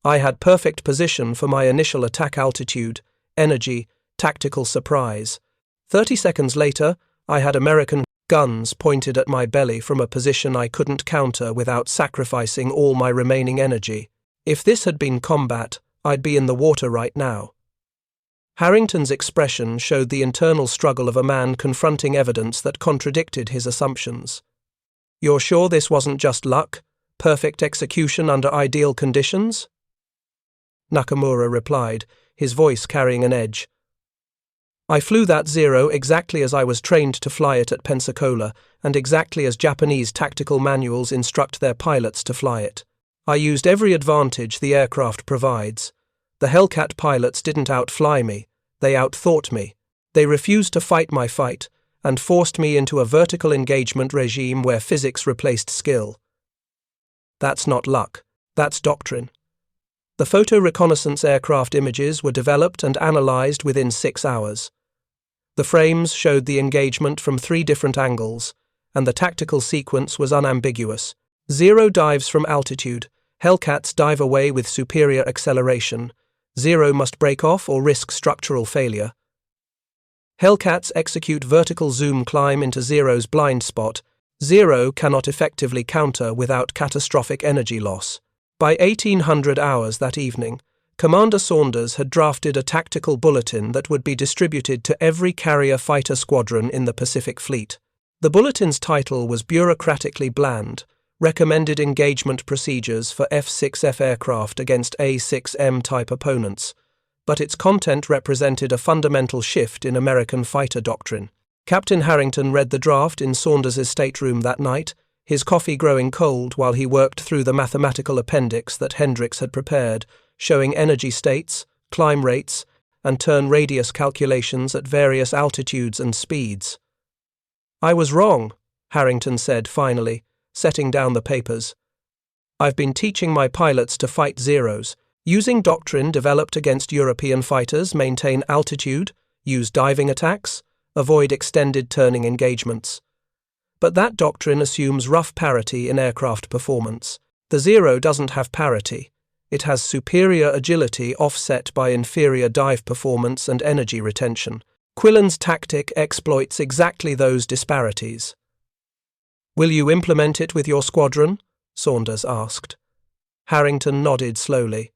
I had perfect position for my initial attack altitude, energy, tactical surprise. 30 seconds later, I had American guns pointed at my belly from a position I couldn't counter without sacrificing all my remaining energy. If this had been combat, I'd be in the water right now." Harrington's expression showed the internal struggle of a man confronting evidence that contradicted his assumptions. "You're sure this wasn't just luck? Perfect execution under ideal conditions?" Nakamura replied, his voice carrying an edge. "I flew that Zero exactly as I was trained to fly it at Pensacola, and exactly as Japanese tactical manuals instruct their pilots to fly it. I used every advantage the aircraft provides. The Hellcat pilots didn't outfly me, they outthought me. They refused to fight my fight, and forced me into a vertical engagement regime where physics replaced skill. That's not luck, that's doctrine." The photo reconnaissance aircraft images were developed and analyzed within 6 hours. The frames showed the engagement from 3 different angles, and the tactical sequence was unambiguous. Zero dives from altitude, Hellcats dive away with superior acceleration. Zero must break off or risk structural failure. Hellcats execute vertical zoom climb into Zero's blind spot. Zero cannot effectively counter without catastrophic energy loss. By 1800 hours that evening, Commander Saunders had drafted a tactical bulletin that would be distributed to every carrier fighter squadron in the Pacific Fleet. The bulletin's title was bureaucratically bland, recommended engagement procedures for F6F aircraft against A6M type opponents, but its content represented a fundamental shift in American fighter doctrine. Captain Harrington read the draft in Saunders's stateroom that night, his coffee growing cold while he worked through the mathematical appendix that Hendricks had prepared, showing energy states, climb rates, and turn radius calculations at various altitudes and speeds. "I was wrong," Harrington said finally, setting down the papers. "I've been teaching my pilots to fight zeros, using doctrine developed against European fighters, maintain altitude, use diving attacks, avoid extended turning engagements. But that doctrine assumes rough parity in aircraft performance. The Zero doesn't have parity. It has superior agility offset by inferior dive performance and energy retention. Quillen's tactic exploits exactly those disparities." "Will you implement it with your squadron?" Saunders asked. Harrington nodded slowly.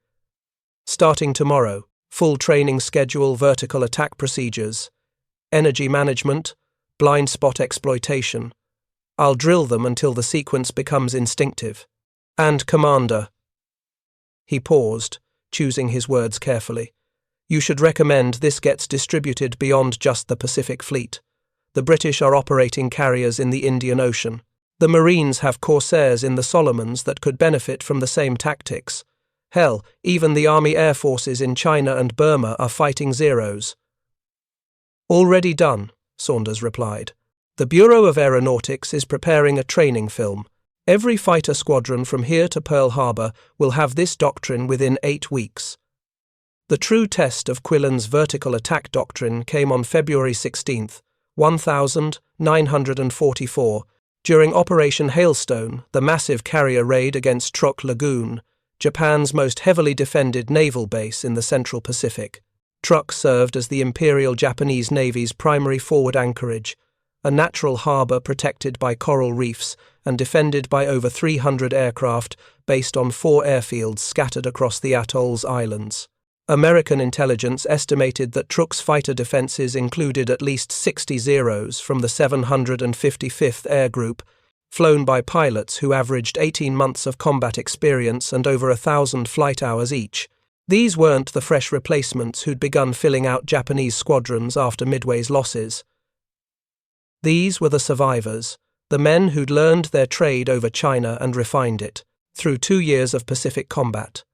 "Starting tomorrow, full training schedule, vertical attack procedures, energy management, blind spot exploitation. I'll drill them until the sequence becomes instinctive. And Commander." He paused, choosing his words carefully. "You should recommend this gets distributed beyond just the Pacific Fleet. The British are operating carriers in the Indian Ocean. The Marines have corsairs in the Solomons that could benefit from the same tactics. Hell, even the Army Air Forces in China and Burma are fighting Zeros." "Already done," Saunders replied. "The Bureau of Aeronautics is preparing a training film. Every fighter squadron from here to Pearl Harbor will have this doctrine within 8 weeks. The true test of Quillen's vertical attack doctrine came on February 16, 1944, during Operation Hailstone, the massive carrier raid against Truk Lagoon, Japan's most heavily defended naval base in the Central Pacific. Truk served as the Imperial Japanese Navy's primary forward anchorage, a natural harbor protected by coral reefs and defended by over 300 aircraft based on 4 airfields scattered across the atoll's islands. American intelligence estimated that Truk's fighter defenses included at least 60 Zeros from the 755th Air Group, flown by pilots who averaged 18 months of combat experience and over 1,000 flight hours each. These weren't the fresh replacements who'd begun filling out Japanese squadrons after Midway's losses. These were the survivors, the men who'd learned their trade over China and refined it, through 2 years of Pacific combat.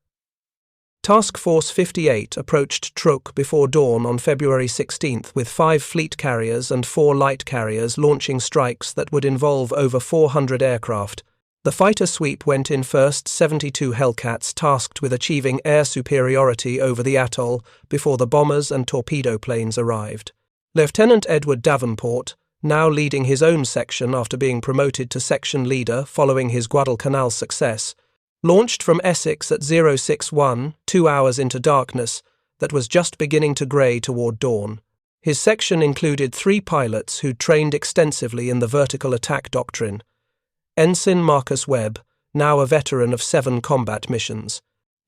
Task Force 58 approached Truk before dawn on February 16th with 5 fleet carriers and 4 light carriers launching strikes that would involve over 400 aircraft. The fighter sweep went in first, 72 Hellcats tasked with achieving air superiority over the atoll before the bombers and torpedo planes arrived. Lieutenant Edward Davenport, now leading his own section after being promoted to section leader following his Guadalcanal success, launched from Essex at 061, 2 hours into darkness that was just beginning to grey toward dawn. His section included 3 pilots who'd trained extensively in the vertical attack doctrine. Ensign Marcus Webb, now a veteran of 7 combat missions.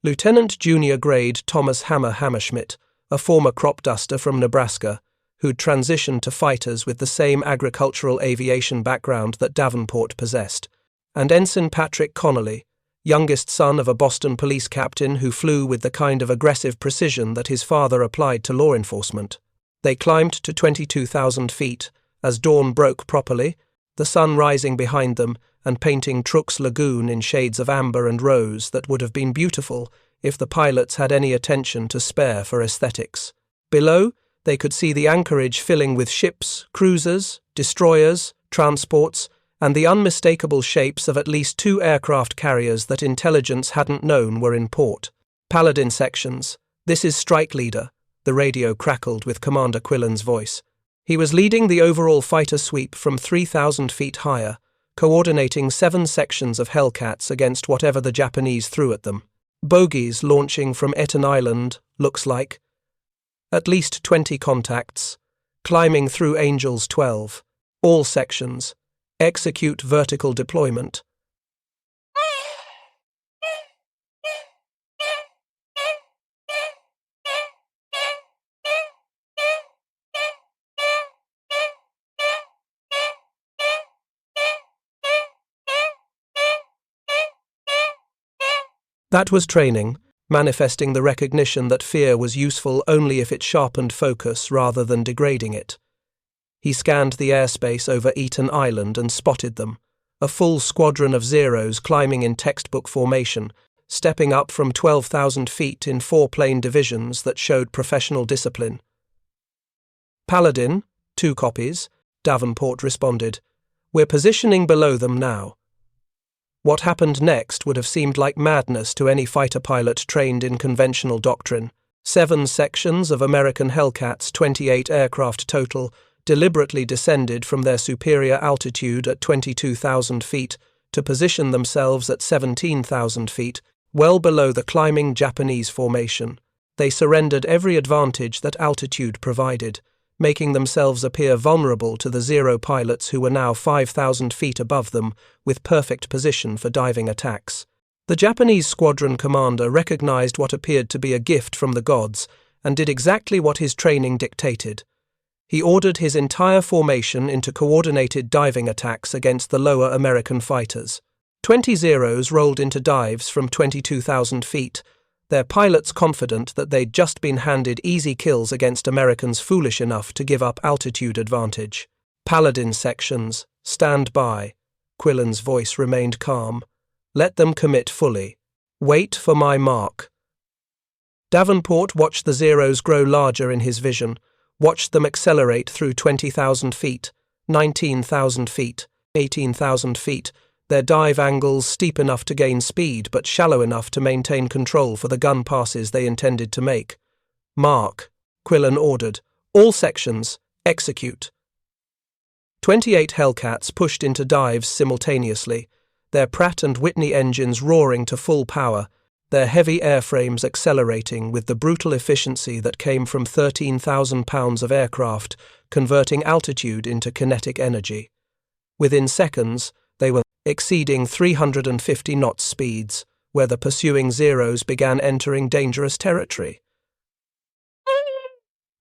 Lieutenant Junior Grade Thomas Hammerschmidt, a former crop duster from Nebraska, who'd transitioned to fighters with the same agricultural aviation background that Davenport possessed. And Ensign Patrick Connolly, youngest son of a Boston police captain who flew with the kind of aggressive precision that his father applied to law enforcement. They climbed to 22,000 feet as dawn broke properly, the sun rising behind them and painting Truk's lagoon in shades of amber and rose that would have been beautiful if the pilots had any attention to spare for aesthetics. Below, they could see the anchorage filling with ships, cruisers, destroyers, transports, and the unmistakable shapes of at least 2 aircraft carriers that intelligence hadn't known were in port. "Paladin sections, this is Strike Leader," the radio crackled with Commander Quillen's voice. He was leading the overall fighter sweep from 3,000 feet higher, coordinating 7 sections of Hellcats against whatever the Japanese threw at them. Bogies launching from Eton Island, looks like. At least 20 contacts. Climbing through Angels 12. All sections. Execute vertical deployment. That was training, manifesting the recognition that fear was useful only if it sharpened focus rather than degrading it. He scanned the airspace over Eaton Island and spotted them, a full squadron of Zeros climbing in textbook formation, stepping up from 12,000 feet in 4-plane divisions that showed professional discipline. Paladin, 2 copies, Davenport responded. We're positioning below them now. What happened next would have seemed like madness to any fighter pilot trained in conventional doctrine. 7 sections of American Hellcats, 28 aircraft total, deliberately descended from their superior altitude at 22,000 feet to position themselves at 17,000 feet, well below the climbing Japanese formation. They surrendered every advantage that altitude provided, making themselves appear vulnerable to the Zero pilots who were now 5,000 feet above them, with perfect position for diving attacks. The Japanese squadron commander recognized what appeared to be a gift from the gods and did exactly what his training dictated. He ordered his entire formation into coordinated diving attacks against the lower American fighters. 20 Zeros rolled into dives from 22,000 feet, their pilots confident that they'd just been handed easy kills against Americans foolish enough to give up altitude advantage. Paladin sections, stand by. Quillen's voice remained calm. Let them commit fully. Wait for my mark. Davenport watched the Zeros grow larger in his vision, watched them accelerate through 20,000 feet, 19,000 feet, 18,000 feet, their dive angles steep enough to gain speed but shallow enough to maintain control for the gun passes they intended to make. Mark, Quillen ordered. All sections, execute. 28 Hellcats pushed into dives simultaneously, their Pratt & Whitney engines roaring to full power, their heavy airframes accelerating with the brutal efficiency that came from 13,000 pounds of aircraft, converting altitude into kinetic energy. Within seconds, they were exceeding 350 knots speeds, where the pursuing Zeros began entering dangerous territory.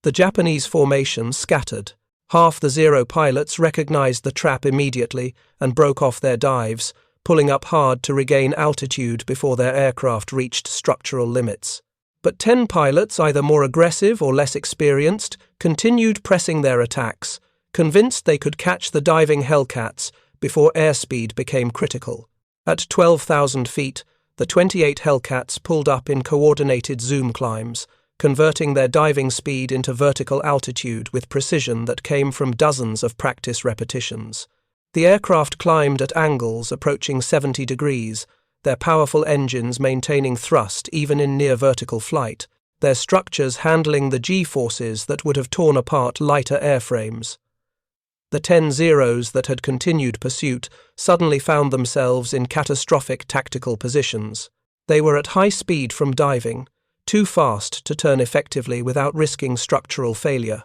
The Japanese formation scattered. Half the Zero pilots recognized the trap immediately and broke off their dives, pulling up hard to regain altitude before their aircraft reached structural limits. But 10 pilots, either more aggressive or less experienced, continued pressing their attacks, convinced they could catch the diving Hellcats before airspeed became critical. At 12,000 feet, the 28 Hellcats pulled up in coordinated zoom climbs, converting their diving speed into vertical altitude with precision that came from dozens of practice repetitions. The aircraft climbed at angles approaching 70 degrees, their powerful engines maintaining thrust even in near-vertical flight, their structures handling the G-forces that would have torn apart lighter airframes. The 10 Zeros that had continued pursuit suddenly found themselves in catastrophic tactical positions. They were at high speed from diving, too fast to turn effectively without risking structural failure.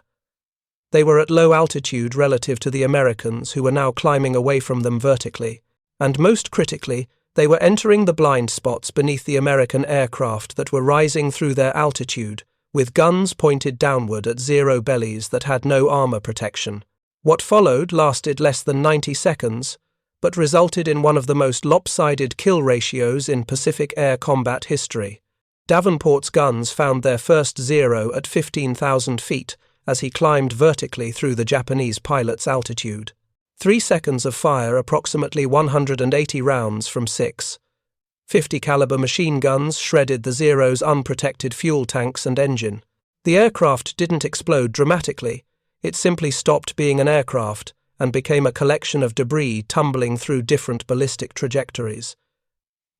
They were at low altitude relative to the Americans who were now climbing away from them vertically, and most critically, they were entering the blind spots beneath the American aircraft that were rising through their altitude, with guns pointed downward at Zero bellies that had no armor protection. What followed lasted less than 90 seconds, but resulted in one of the most lopsided kill ratios in Pacific air combat history. Davenport's guns found their first Zero at 15,000 feet as he climbed vertically through the Japanese pilot's altitude. 3 seconds of fire, approximately 180 rounds from 6. 50 caliber machine guns shredded the Zero's unprotected fuel tanks and engine. The aircraft didn't explode dramatically. It simply stopped being an aircraft and became a collection of debris tumbling through different ballistic trajectories.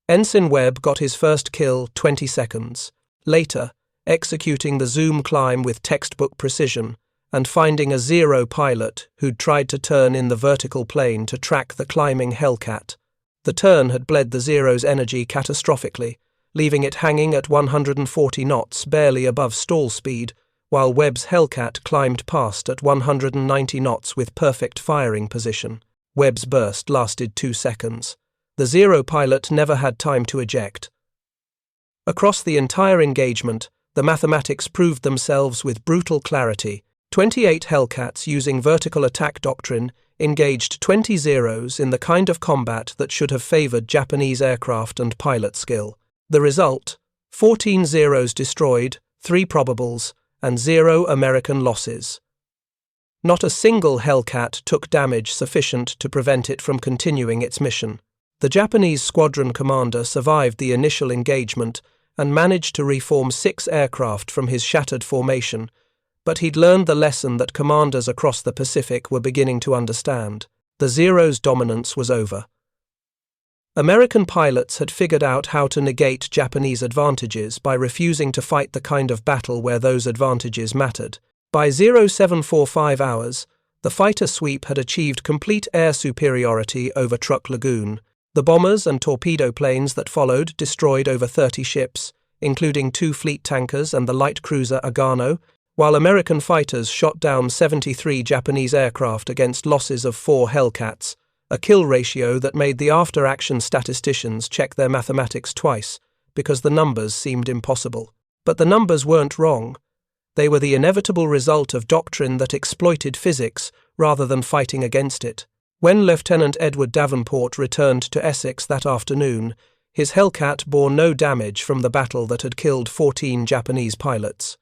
Ensign Webb got his first kill 20 seconds later, executing the zoom climb with textbook precision and finding a Zero pilot who'd tried to turn in the vertical plane to track the climbing Hellcat. The turn had bled the Zero's energy catastrophically, leaving it hanging at 140 knots, barely above stall speed, while Webb's Hellcat climbed past at 190 knots with perfect firing position. Webb's burst lasted 2 seconds. The Zero pilot never had time to eject. Across the entire engagement, the mathematics proved themselves with brutal clarity. 28 Hellcats using vertical attack doctrine engaged 20 Zeros in the kind of combat that should have favored Japanese aircraft and pilot skill. The result: 14 Zeros destroyed, 3 probables, and 0 American losses. Not a single Hellcat took damage sufficient to prevent it from continuing its mission. The Japanese squadron commander survived the initial engagement and managed to reform 6 aircraft from his shattered formation, but he'd learned the lesson that commanders across the Pacific were beginning to understand. The Zero's dominance was over. American pilots had figured out how to negate Japanese advantages by refusing to fight the kind of battle where those advantages mattered. By 0745 hours, the fighter sweep had achieved complete air superiority over Truk Lagoon. The bombers and torpedo planes that followed destroyed over 30 ships, including 2 fleet tankers and the light cruiser Agano, while American fighters shot down 73 Japanese aircraft against losses of 4 Hellcats, a kill ratio that made the after-action statisticians check their mathematics twice, because the numbers seemed impossible. But the numbers weren't wrong. They were the inevitable result of doctrine that exploited physics rather than fighting against it. When Lieutenant Edward Davenport returned to Essex that afternoon, his Hellcat bore no damage from the battle that had killed 14 Japanese pilots.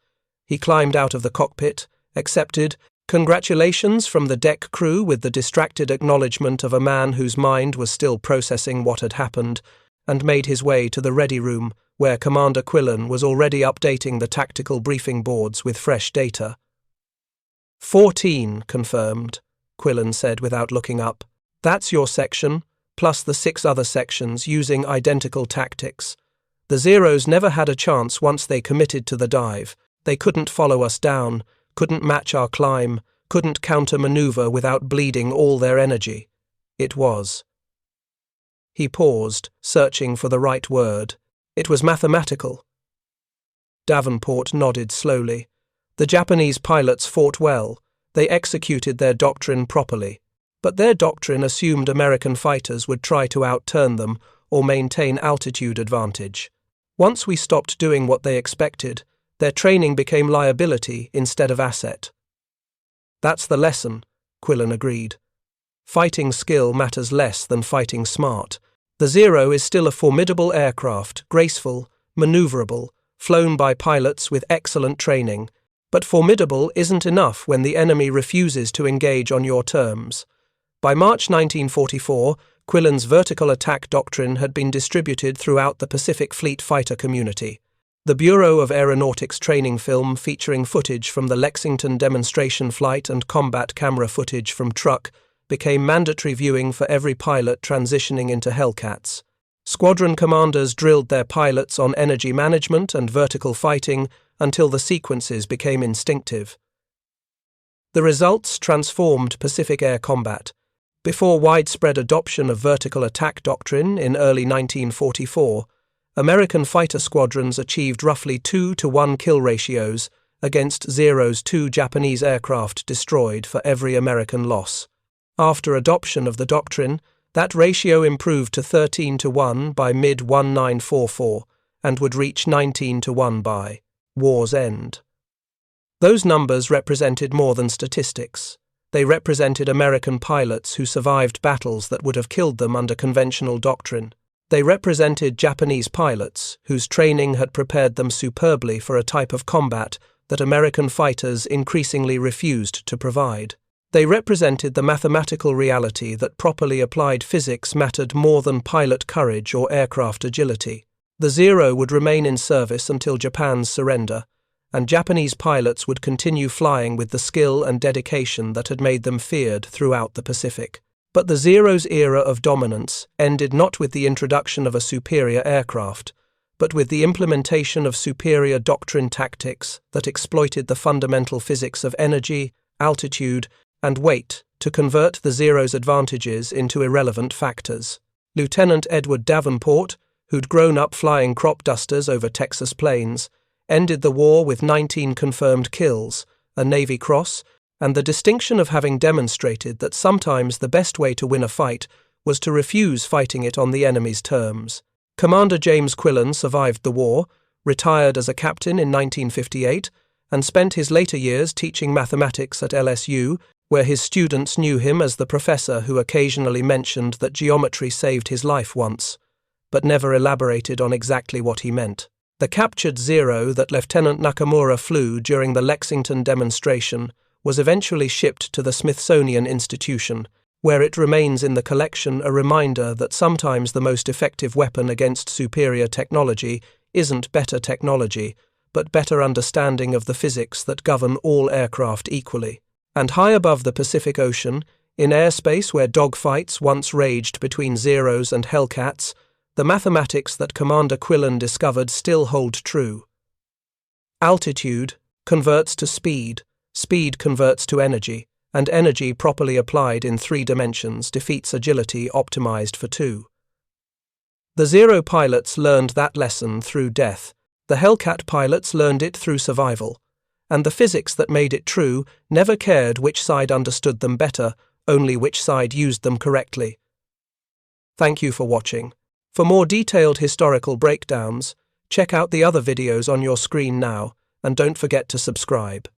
He climbed out of the cockpit, accepted congratulations from the deck crew with the distracted acknowledgement of a man whose mind was still processing what had happened, and made his way to the ready room, where Commander Quillen was already updating the tactical briefing boards with fresh data. 14 confirmed, Quillen said without looking up. That's your section, plus the 6 other sections using identical tactics. The Zeros never had a chance once they committed to the dive. They couldn't follow us down, couldn't match our climb, couldn't counter-maneuver without bleeding all their energy. It was. He paused, searching for the right word. It was mathematical. Davenport nodded slowly. The Japanese pilots fought well. They executed their doctrine properly. But their doctrine assumed American fighters would try to outturn them or maintain altitude advantage. Once we stopped doing what they expected, their training became liability instead of asset. That's the lesson, Quillen agreed. Fighting skill matters less than fighting smart. The Zero is still a formidable aircraft, graceful, maneuverable, flown by pilots with excellent training, but formidable isn't enough when the enemy refuses to engage on your terms. By March 1944, Quillen's vertical attack doctrine had been distributed throughout the Pacific Fleet fighter community. The Bureau of Aeronautics training film featuring footage from the Lexington demonstration flight and combat camera footage from Truk became mandatory viewing for every pilot transitioning into Hellcats. Squadron commanders drilled their pilots on energy management and vertical fighting until the sequences became instinctive. The results transformed Pacific air combat. Before widespread adoption of vertical attack doctrine in early 1944, American fighter squadrons achieved roughly 2-to-1 kill ratios against Zero's 2 Japanese aircraft destroyed for every American loss. After adoption of the doctrine, that ratio improved to 13-to-1 by mid-1944 and would reach 19-to-1 by war's end. Those numbers represented more than statistics. They represented American pilots who survived battles that would have killed them under conventional doctrine. They represented Japanese pilots whose training had prepared them superbly for a type of combat that American fighters increasingly refused to provide. They represented the mathematical reality that properly applied physics mattered more than pilot courage or aircraft agility. The Zero would remain in service until Japan's surrender, and Japanese pilots would continue flying with the skill and dedication that had made them feared throughout the Pacific. But the Zero's era of dominance ended not with the introduction of a superior aircraft, but with the implementation of superior doctrine tactics that exploited the fundamental physics of energy, altitude, and weight to convert the Zero's advantages into irrelevant factors. Lieutenant Edward Davenport, who'd grown up flying crop dusters over Texas plains, ended the war with 19 confirmed kills, a Navy Cross, and the distinction of having demonstrated that sometimes the best way to win a fight was to refuse fighting it on the enemy's terms. Commander James Quillen survived the war, retired as a captain in 1958, and spent his later years teaching mathematics at LSU, where his students knew him as the professor who occasionally mentioned that geometry saved his life once, but never elaborated on exactly what he meant. The captured Zero that Lieutenant Nakamura flew during the Lexington demonstration was eventually shipped to the Smithsonian Institution, where it remains in the collection, a reminder that sometimes the most effective weapon against superior technology isn't better technology, but better understanding of the physics that govern all aircraft equally. And high above the Pacific Ocean, in airspace where dogfights once raged between Zeros and Hellcats, the mathematics that Commander Quillen discovered still hold true. Altitude converts to speed, speed converts to energy, and energy properly applied in 3 dimensions defeats agility optimized for 2. The Zero pilots learned that lesson through death, the Hellcat pilots learned it through survival, and the physics that made it true never cared which side understood them better, only which side used them correctly. Thank you for watching. For more detailed historical breakdowns, check out the other videos on your screen now, and don't forget to subscribe.